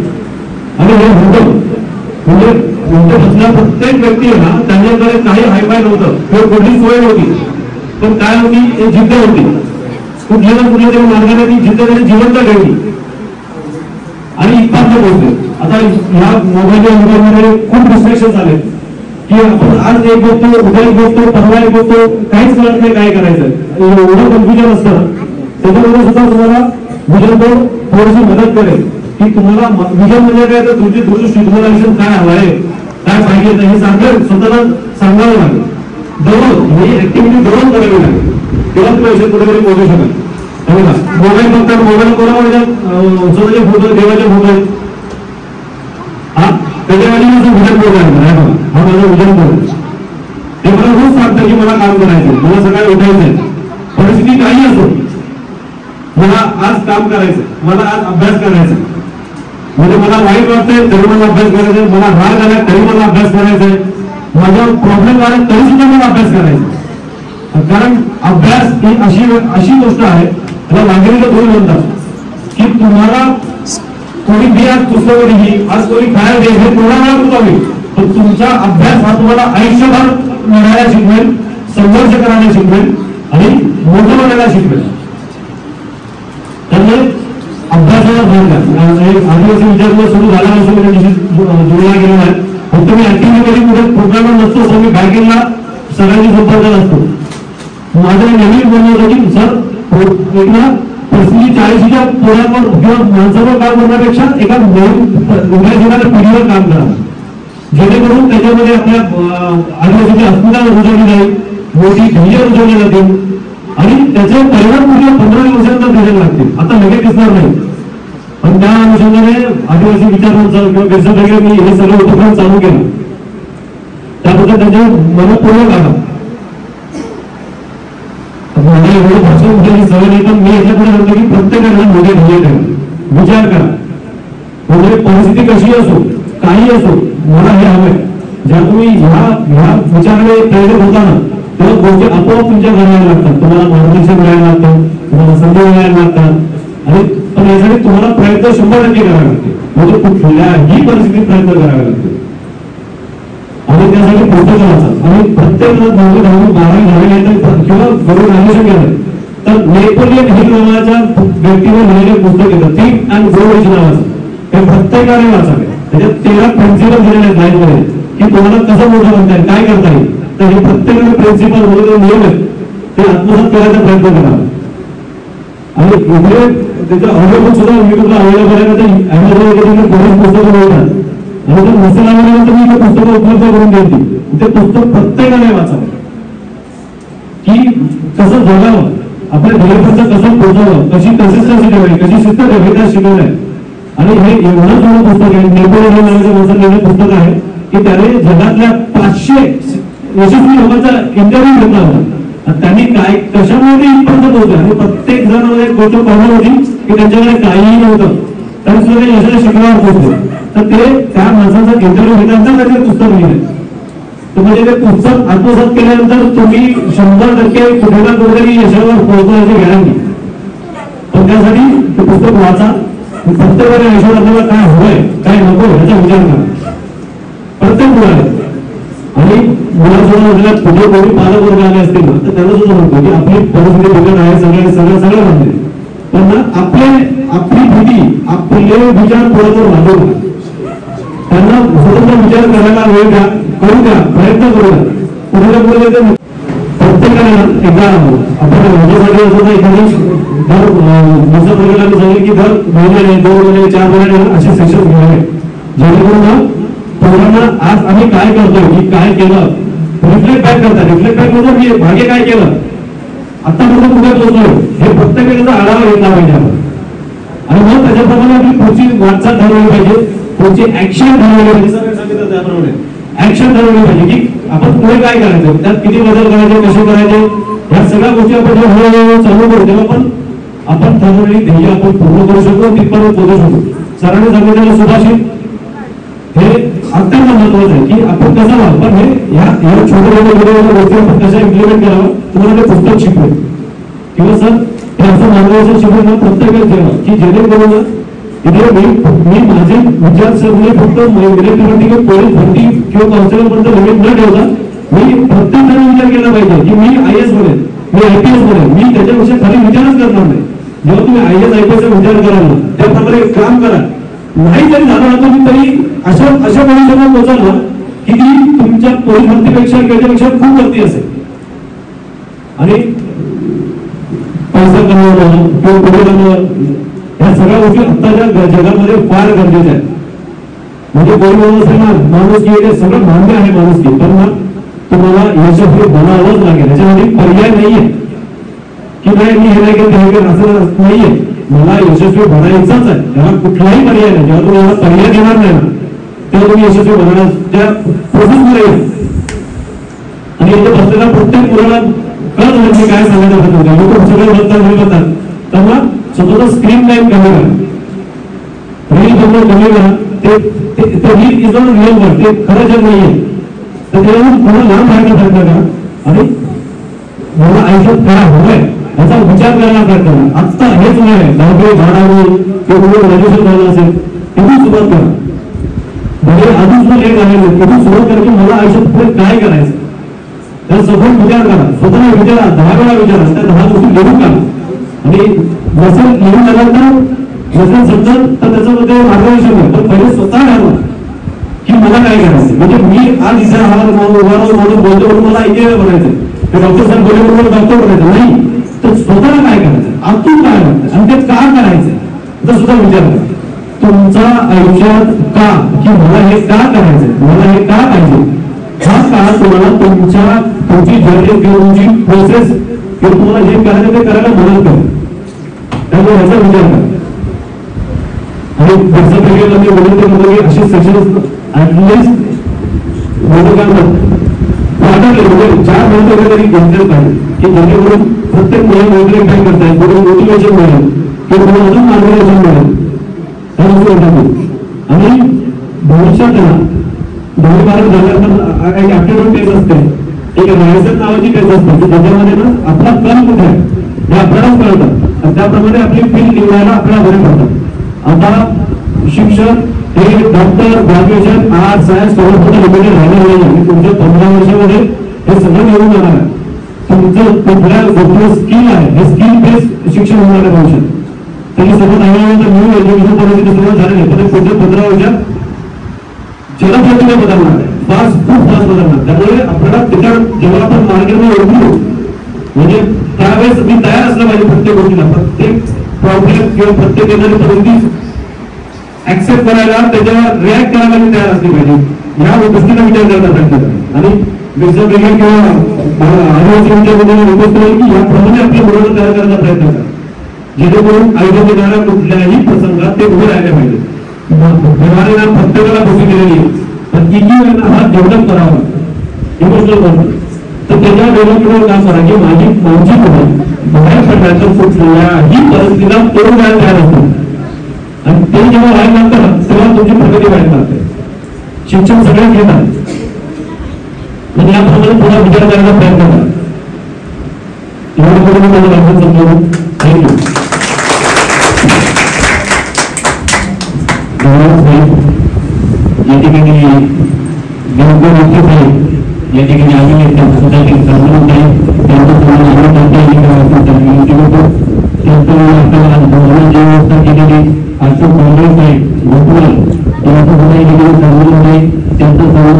आणि हे होतं म्हणजे बसल्या प्रत्येक व्यक्ती ना त्यांच्याकडे काही हायफाय नव्हतं किंवा कुठली सोय नव्हती, पण काय होती एक जिद्द होती. कुठल्या ना कुठल्या तरी मार्गाने ती जिद्द त्याने जिवंत ठेवली आणि इतपात पोहोचले. आता ह्या मोबाईलच्या युगामध्ये खूप डिस्ट्रॅक्शन झाले की आपण आज एक बघतो, उद्या एक बघतो, परवा एक बघतो, काहीच कळत नाही काय करायचं. एवढं कन्फ्युजन असतं. त्याच्यामध्ये सुद्धा तुम्हाला विजन बोर्ड थोडीशी मदत करेल की तुम्हाला विजन म्हणजे काय तर तुमची दूरदृष्टी तुम्हाला आयुष्यात काय हवं आहे, काय पाहिजे हे सांगेल, स्वतःला सांगावं लागेल. दररोज ही ऍक्टिव्हिटी दररोज करावी लागेल. तेव्हा तुम्ही आयुष्यात कुठेतरी पोहोचू शकाल. मोबाईल बघतात, मोबाईल कोणामध्ये स्वतःचे फोटो, देवाचे फोटो आहेत. हा त्याच्यामध्ये माझं विजन बोर्ड आहे. हा माझा विजन बोर्ड. हे मला रोज सांगतं की मला काम करायचं, मला सकाळी उठायचंय, परिस्थिती काही असो, मला आज काम करायचं, मला आज अभ्यास करायचा. म्हणजे मला वाईट वाटतंय तरी मला अभ्यास करायचा, मला राग आला तरी मला अभ्यास करायचा, माझा प्रॉब्लेम आला तरी सुद्धा मला अभ्यास करायचा. कारण अभ्यास ही अशी गोष्ट आहे, त्याला नागरिक दोन म्हणतात की तुम्हाला कोणी बी आज पुस्तकं दिली, आज कोणी काय दे, हे थोडा वेळा होता होईल, पण तुमचा अभ्यास हा तुम्हाला आयुष्यभर लढायला शिकवेल, संघर्ष करायला शिकवेल आणि मोठं बनायला शिकवेल. त्यामुळे अभ्यासाला भर द्या. आदिवासी विचारलं सुरू झाल्यापासून जोडला गेलेला आहे. फक्त मी ऍक्टिव्हिटी कुठे प्रोग्राम नसतो, असं मी बँकिंगला सगळ्यांनी संपर्कात असतो. माझं नवीन बोलणं होतं की सर एक ना परिस्थिती 40च्या पोरांवर किंवा माणसावर काम करण्यापेक्षा एका नवीन उभ्या येणाऱ्या पिढीवर काम करा, जेणेकरून त्याच्यामध्ये आपल्या आदिवासीची अस्मिता रुजवली जाईल, मोठी ध्येय रुजवली जातील आणि त्याचे परिणाम पुढल्या 15 वर्षांचा दिसायला लागतील. आता लगेच दिसणार नाही, पण त्या अनुषंगाने आदिवासी विचारांचा किंवा बेसरकार मी हे सगळं उपक्रम चालू केलं. त्याबद्दल त्यांचे मनपूर्वक आभार. मला एवढं भाषण उद्याची सवय नाही, पण मी याच्यापुढे म्हणतो की प्रत्येकाला मोठे ध्येय ठेवा, विचार करा. म्हणजे परिस्थिती कशी असो, काही असो, मला हे हवंय. ज्या तुम्ही ह्या विचाराने प्रेरित होता ना, तेव्हा गोष्टी आपोआप तुमच्या घरायला लागतात. तुम्हाला मार्गदर्शन मिळायला लागतं, तुम्हाला संधी मिळायला लागतात आणि पण यासाठी तुम्हाला प्रयत्न 100% करावे लागते. म्हणजे कुठल्याही परिस्थितीत प्रयत्न करावे लागते आणि त्यासाठी पुस्तकं वाचा. आणि प्रत्येक 9वी 10वी 12वी झालेले किंवा बरोबर ग्रॅज्युएशन केलं तर नेपोलियन हिल नावाच्या व्यक्तीवर लिहिलेले पुस्तक येतं, थिंक अँड ग्रो रिच नावाचं. हे प्रत्येकाने वाचावे. त्याच्यात 13 प्रिन्सिपल दिलेले आहेत लाईनमध्ये की तुम्हाला कसं मोठं बनता येईल, काय करता येईल. तर हे प्रत्येकाने प्रिन्सिपल म्हणजे नियम आहेत ते आत्मसात करायचा प्रयत्न करावा. आणि इकडे त्याचं ऑडिओ बुक सुद्धा युट्यूबला अवेलेबल आहे. तर अमेझॉन वगैरे बरीच पुस्तकं मिळतात आणि जर नसेल अवेलेबल तर मी इथे पुस्तकं उपलब्ध करून देते. ते पुस्तक प्रत्येकाने वाचावं की कसं जगावं, आपल्या ध्येयापर्यंत कसं पोहोचावं, कशी कन्सिस्टन्सी ठेवावी, कशी शिस्त ठेवावी, त्या शिकवलं आहे. आणि हे एवढं जुनं पुस्तक आहे, नेपोलियन हिल नावाच्या माणसाने लिहिलेलं पुस्तक आहे की त्याने जगातल्या 500 यशस्वी लोकांचा इंटरव्ह्यू घेतला होता. त्यांनी काय कशामुळे ते इथपर्यंत पोहोचले आणि प्रत्येक जण एक गोष्ट पाहणार होती की त्यांच्याकडे काहीही नव्हतं तरी सुद्धा ते यशाच्या शिखरावर पोहोचले. तर ते त्या माणसाचा इंटरव्ह्यू घेतल्यानंतर त्याचे पुस्तक लिहिले. तर म्हणजे ते पुस्तक आत्मसात केल्यानंतर तुम्ही 100% कुठे ना कुठेतरी यशावर पोहोचण्याची गॅरंटी. पण त्यासाठी ते पुस्तक वाचा. प्रत्येकाने आयुष्यात आपल्याला काय हवंय काय नको याचा विचार करा प्रत्येक मुलाने. आणि मुलासोबत पुढे कोणी पालक वर्ग आले असतील ना तर त्यांना सुद्धा म्हणतो की आपली परिस्थिती बिकट आहे, सगळं म्हणते, पण ना आपली भीती आपले विचार थोडं वाढवू नका. त्यांना स्वतंत्र विचार करायला वेळ द्या, करू द्या, प्रयत्न करू द्या. पुढे पुढे प्रत्येकाने एकदा आपण माझ्यासाठी असं एखादी दर दुसऱ्या प्रकाराने सांगेल की दर महिन्याने 2 महिने 4 महिन्याने असे सेशन घ्यावे, जेणेकरून पोरांना आज आम्ही काय करतोय की काय केलं रिफ्लेक्ट बॅक करतात. रिफ्लेक्ट बॅक म्हणजे मी मागे काय केलं, आतापर्यंत कुठे पोहोचलोय हे प्रत्येकाचा आढावा घेतला पाहिजे आपण. आणि मग त्याच्याप्रमाणे आपली पुढची वाटचाल ठरवली पाहिजे, पुढची ऍक्शन ठरवली पाहिजे. सांगितलं त्याप्रमाणे ऍक्शन ठरवली पाहिजे की आपण पुढे काय करायचं, त्यात किती बदल करायचे, कसे करायचे, या सगळ्या गोष्टी आपण हळूहळू चालू करू तेव्हा पण आपण ठरवलेली ध्येय आपण पूर्ण करू शकतो, तिथपर्यंत पोहोचू शकतो. सरांनी सांगितलेलं सुभाषित हे अत्यंत महत्वाचं आहे की आपण कसं व्हावं. पण हे या छोट्या गोष्टी आपण कशा इम्प्लिमेंट करावं तुम्हाला ते पुस्तक शिकवेल किंवा सर हे असं मार्गदर्शन शिकवणं प्रत्येकाला ठेवा की जेणेकरून इथे मी माझे विचारसरणी फक्त इलेक्ट्रिक पोलीस भरती किंवा कॉन्स्टेबल पर्यंत लिमिट न ठेवता मी प्रत्येकाने विचार केला पाहिजे की मी IAS बनेल, मी IPS बनेल. मी त्याच्यापेक्षा खाली विचारच करणार नाही. जेव्हा तुम्ही IAS IPS चा विचार कराल त्याप्रमाणे काम करा. नाही जरी झालं ना तुम्ही तरी अशा पोझिशनला पोहोचाल ना की ती तुमच्या पोलीस भरतीपेक्षा त्याच्यापेक्षा खूप वरती असेल. आणि पैसा कमवणं किंवा पुढे कमवणं या सगळ्या गोष्टी आत्ताच्या जगामध्ये फार गरजेच्या आहेत. म्हणजे कोणी माणूस आहे ना, माणूस की हे सगळं मान्य आहे माणूस की, पण ना तुम्हाला यशस्वी बनावंच लागेल, याच्यामध्ये पर्याय नाहीये. की नाही मी हे नाही केलं हे केलं असं नाहीये. मला यशस्वी बनायचंच आहे, त्याला कुठलाही पर्याय नाही. जेव्हा तुम्ही याला पर्याय देणार नाही ना तेव्हा तुम्ही यशस्वी बनवण्याच्या प्रोसेसमध्ये येईल. आणि इथे बसलेल्या प्रत्येक मुलाला कळ म्हणजे काय सांगायचं होतं. लोक सगळे बोलतात त्यांना स्वतःचा स्क्रीन टाइम कमी करा, रील बघणं कमी करा. ते reel is not real world, ते खरं जग नाहीये. तर त्याला थोडं लांब राहायचा प्रयत्न करा आणि मला आयुष्यात काय हवंय याचा विचार करायला प्रयत्न करा. आत्ता हेच नाही आहे 10वी 12वी किंवा ग्रॅज्युएशन झालं असेल तिथून सुरुवात करा. म्हणजे अजून सुद्धा लेट झालेलं तिथून सुरुवात करा की मला आयुष्यात पुढे काय करायचं. त्याला सखोल विचार करा, स्वतःला विचारा, 10 वेळा विचारा, त्या 10 गोष्टी लिहून काढा. आणि जसं लिहून झाल्यानंतर जसं समजत तर त्याच्यामध्ये मार्गदर्शन होईल. पण पहिले स्वतः ठरवा की मला काय करायचं. म्हणजे मी आज इथे उभारावर म्हणून बोलतो म्हणून मला इंजिनियर बनायचं, डॉक्टर साहेब बोलले म्हणून डॉक्टर बनायचं नाही. तर स्वतःला काय करायचं, आतून काय वाटतं आणि ते का करायचं तर सुद्धा विचार करा. तुमचा आयुष्यात का की मला हे का करायचं, मला हे का पाहिजे, हा काळ तुम्हाला तुमची जर्नी किंवा तुमची प्रोसेस किंवा तुम्हाला जे करायचं ते करायला मदत करेल. त्यामुळे ह्याचा विचार करा. आणि पुढच्या पिरियडला मी विनंती करतो की असे सेशन ऍटलिस्ट वाटले म्हणजे 4 महिने तरी घेतलेच पाहिजे की जेणेकरून प्रत्येक मुलं मोटिवेट काय करतायत, थोडं मोटिवेशन मिळेल किंवा तुम्हाला अजून मार्गदर्शन मिळेल. आणि भविष्यात 10वी-12वी झाल्यानंतर एक ऍप्टिट्यूड टेस्ट असते, एक रायसन नावाची टेस्ट असते की त्याच्यामध्ये ना आपला कल कुठे आहे हे आपल्यालाच कळतं आणि त्याप्रमाणे आपली फील्ड निवडायला आपल्याला बरे पडतात. आता शिक्षण हे डॉक्टर, ग्रॅज्युएशन, आर्ट्स, सायन्स सोबत लिमिटेड राहिलेलं नाही. आणि तुमच्या 15 वर्षामध्ये हे सगळं मिळून जाणार आहे. तुमचं कुठल्या गोष्टीवर स्किल आहे हे स्किल बेस्ड शिक्षण होणार आहे भविष्यात. त्यांनी सोबत आल्यानंतर न्यू एज्युकेशन पॉलिसीची सुरुवात झालेली आहे, पण पुढच्या 15 वर्षात जलप्रक्रिया बदलणार आहे, खूप फास्ट बदलणार. त्यामुळे आपल्याला त्याच्या जेव्हा आपण मार्केटमध्ये उतरू म्हणजे त्यावेळेस मी तयार असलं पाहिजे प्रत्येक गोष्टीला. प्रत्येक प्रॉब्लेम किंवा प्रत्येक येणारी परिस्थिती ऍक्सेप्ट करायला, त्याच्यावर रिॲक्ट करायला मी तयार असली पाहिजे. ह्या गोष्टीला विचार करता प्रयत्न करा. आणि बिझनेस ब्रिगेड किंवा आदिवासी रिक्वेस्ट करेल की याप्रमाणे आपल्या मुलांना तयार करायचा प्रयत्न करा जेणेकरून आयुष्यात येणाऱ्या कुठल्याही प्रसंगात ते उभे राहिले पाहिजे. व्यवहाराला प्रत्येकाला गोष्टी केलेली आहे, पण किती हा डेव्हलप करावा इमोशनल बनतो. तर त्याच्या डेव्हलपमेंटवर काम करा की माझी मुलं बाहेर पडण्याचं कुठल्याही परिस्थितीला तोडून जायला तयार असतो. आणि ते जेव्हा व्हायला लागतं तेव्हा तुमची प्रगती व्हायला लागते. शिक्षण सगळ्यात घेतात म्हणजे याप्रमाणे थोडा विचार करायला प्रयत्न करा. एवढं करून माझं लक्षात समजून थँक्यू. या ठिकाणी योग्य व्यक्ती साहेब या ठिकाणी आलेले सोसायटी प्रमुख आहे, त्यांचं तुम्हाला जी व्यवस्था केलेली अशोक काँग्रेस आहे गोकुळ त्यांचं सुद्धा या ठिकाणी प्रमुख आहे, त्यांचं सन्मान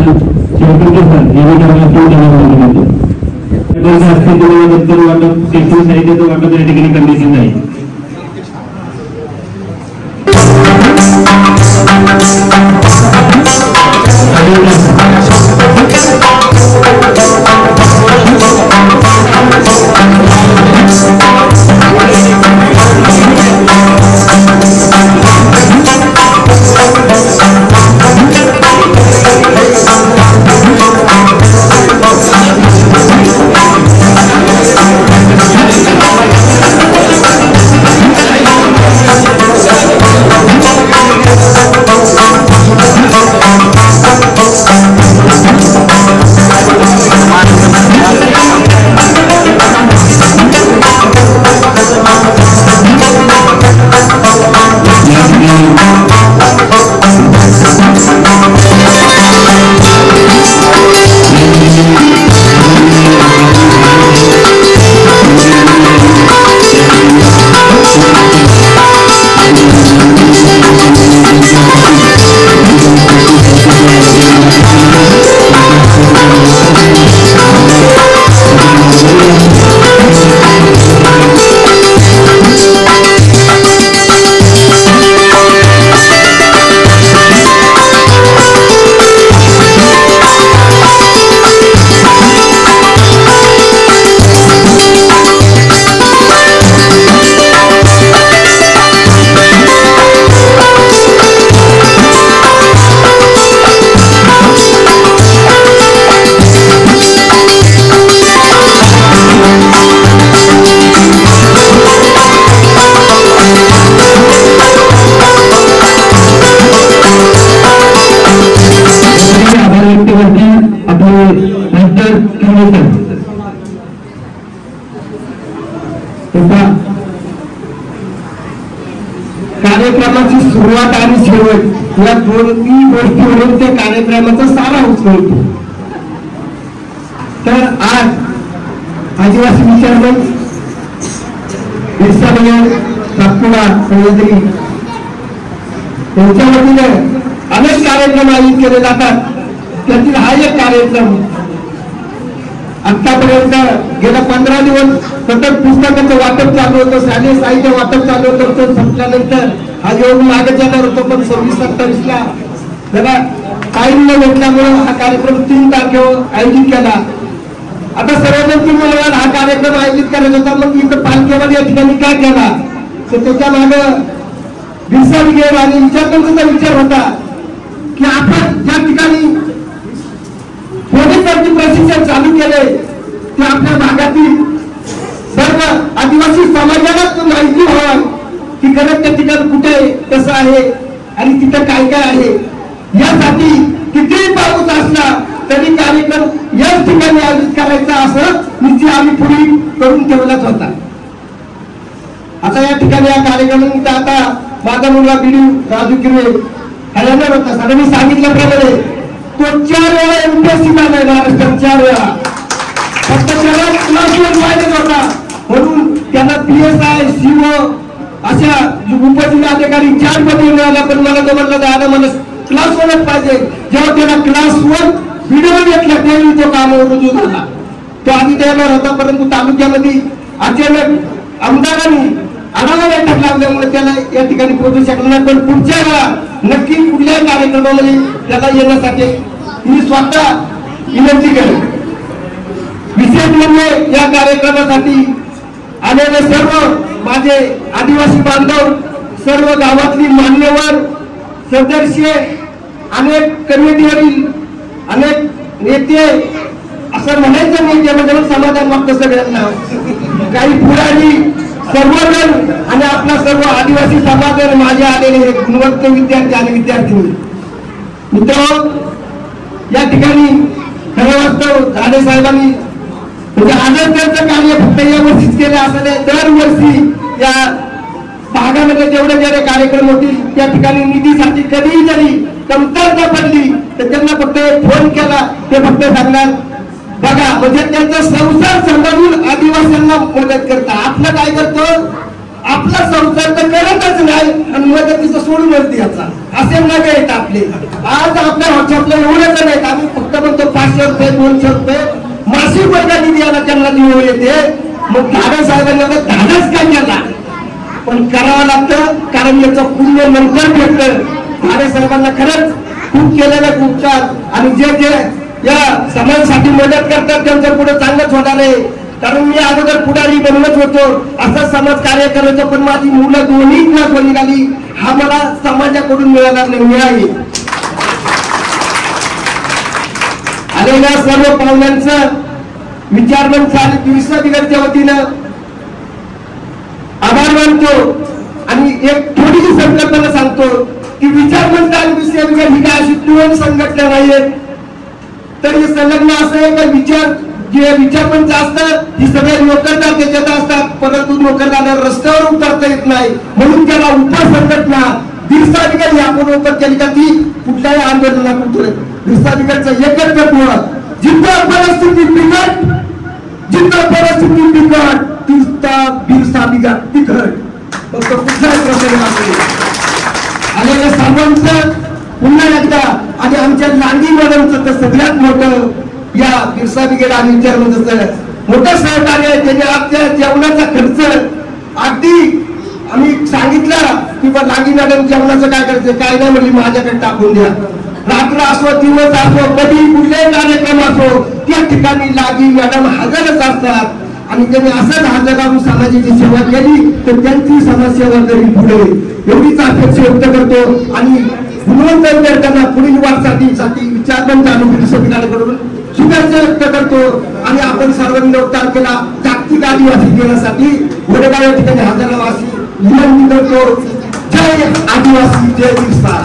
शेवटी सर यांनी करायला दप्तर वाटप शैक्षणिक साहित्याचं वाटप या ठिकाणी कंडिशन आहे. सांगितलं. कार्यक्रमाची सुरुवात आणि शेवट या दोन्ही गोष्टीवरून त्या कार्यक्रमाचा सारा उचलतो. तर आज आदिवासी विचारमंच बिरसा मुंडा सातपुडा सह्याद्री त्यांच्या वतीने अनेक कार्यक्रम आयोजित केले जातात. त्यातील हा एक कार्यक्रम आतापर्यंत गेल्या 15 दिवस सतत पुस्तकाचं वाटप चालू होतं, शालेय साहित्य वाटप चालू होतं. तो संपल्यानंतर हा योग मागे जाणार होतो, पण 26-27ला जरा टाइम न भेटल्यामुळे हा कार्यक्रम 3 तारखेवर आयोजित केला. आता सर्वजण तुम्हाला हा कार्यक्रम आयोजित करायचा होता, मग इथं पालखीमध्ये या ठिकाणी काय केला तर त्याच्या मागे बिरसा बिगेर आणि विचारकांचा विचार होता की आपण ज्या ठिकाणी पोलिसांचे प्रशिक्षण चालू केले ते आपल्या भागातील सर्व आदिवासी समाजाला माहिती व्हावं की खरंच त्या ठिकाणी कुठे कसं आहे आणि तिथं काय काय आहे. यासाठी कितीही पाऊस असला तरी कार्यक्रम याच ठिकाणी आयोजित करायचा असं निश्चय आम्ही पूर्वी करून ठेवलाच होता. आता या ठिकाणी या कार्यक्रमानिमित्त आता माझा मुलगा बिडू राजू किरवे हा येणार होता. सरांनी सांगितल्याप्रमाणे तो 4 वेळा एमपीएससी झालाय महाराष्ट्रात, 4 वेळा. फक्त त्याला क्लासवर पाहिजे होता म्हणून त्यांना PSI CO अशा उपजिल्हाधिकारी 4 पदवी मिळाल्या. पण मला तो म्हणलं दादा मला क्लासवरच पाहिजे. जेव्हा त्याला क्लासवर व्हिडिओ घेतला त्यावेळी तो कामावर रुजू झाला. तो आधी देणार होता, परंतु तालुक्यामध्ये अचानक आमदारांनी आढावा बैठक लावल्यामुळे त्याला या ठिकाणी पोहोचू शकला नाही. पण पुढच्या वेळा नक्की कुठल्याही कार्यक्रमामध्ये त्याला येण्यासाठी मी स्वतः विनंती करेन. विशेष म्हणजे या कार्यक्रमासाठी आलेले सर्व माझे आदिवासी बांधव, सर्व गावातली मान्यवर सदस्य, अनेक कमिटीवरील अनेक नेते, असं म्हणायचं नेते म्हणजे समाधान वाटतं सगळ्यांना, काही पुढारी सर्वजण आणि आपला सर्व आदिवासी समाज माझे आलेले गुणवंत विद्यार्थी आणि विद्यार्थिनी मित्र. या ठिकाणी खरं वास्तव झाडे साहेबांनी म्हणजे आदर्शाचं कार्य फक्त या वर्षीच केलं असं नाही, दरवर्षी या भागामध्ये जेवढे जेवढे कार्यक्रम होतील त्या ठिकाणी निधीसाठी कधीही जरी कमतरता पडली तर त्यांना फक्त फोन केला ते फक्त सांगणार बघा, म्हणजे त्यांचा संसार सांभाळून आदिवासींना मदत करता. आपलं काय करतो, आपला संसार तर करतच नाही आणि मदतीचं सोडूनच द्यायचा असे नगे आहेत आपले. आज आपल्या व्हॉट्सअपला एवढंच नाहीत, आम्ही फक्त म्हणतो 500 रुपये 200 रुपये मासिक वर्गा निधी याला त्यांना निवड येते. मग दादा साहेबांनी आता धाडस काय केला, पण करावं लागतं कारण याचं पुण्य नंतर भेटतं. दादा साहेबांना खरंच खूप केलेले उपचार आणि जे जे या समाजासाठी मदत करतात त्यांचं पुढे चांगलंच होणार आहे. कारण मी अगोदर पुढारी बनवत होतो, असं समाज कार्य करायचं, पण माझी मुलं दोन्ही क्लासवर निघाली. हा मला समाजाकडून मिळाला नाही आहे. आलेल्या सर्व पाहुण्यांचं विचारमंच आणि बिरसा बिगरच्या वतीनं आभार मानतो. आणि एक थोडीशी संकल्पना सांगतो की विचारमंच आणि बिरसा बिगर ही काय अशी 2 संघटना नाहीयेत, तर हे संलग्न असं आहे की विचार जे विचारमंच असतात ही सगळे नोकरदार त्याच्यात असतात, परंतु नोकरदार रस्त्यावर उतरता येत नाही म्हणून त्याला उपसंघटना बिरसा बिगर ही आपण ओपन केली का ती कुठल्याही आंदोलनात उतरेल. बिरसा बिगरचं एकच तत्व, जिथं परिस्थिती बिकट, जिथं परिस्थिती बिकट तिथं बिरसा बिगर तिखट. फक्त कुठलाही प्रसंग नाही. आलेल्या सर्वांचं पुन्हा एकदा आणि आमच्या लांडी मॅडमचं तर सगळ्यात मोठं या बिरसा बिगेड आणि विचारमंचाचं मोठं सहकार्य आहे. त्याने आपल्या जेवणाचा खर्च अगदी आम्ही सांगितलं की बा लांडी मॅडम जेवणाचं काय करायचं, काय नाही म्हणली माझ्याकडे टाकून द्या. रात्र असो दिवस असो कधी कुठलाही कार्यक्रम असो त्या ठिकाणी लागी मॅडम हजरच असतात. आणि त्यांनी असंच हजर राहून समाजाची सेवा केली तर त्यांची समाजसेवा करील पुढे एवढीच अपेक्षा व्यक्त करतो. आणि गुणवंत विद्यार्थ्यांना पुढील वाटचालीसाठी विचारमंच आणि बिरसा बिगरकडून शुभेच्छा व्यक्त करतो. आणि आपण सर्वांनी 9 तारखेला जागतिक आदिवासी दिनासाठी वडगाव या ठिकाणी हजारावासी विनंती करतो. जय आदिवासी, जय बिरसा.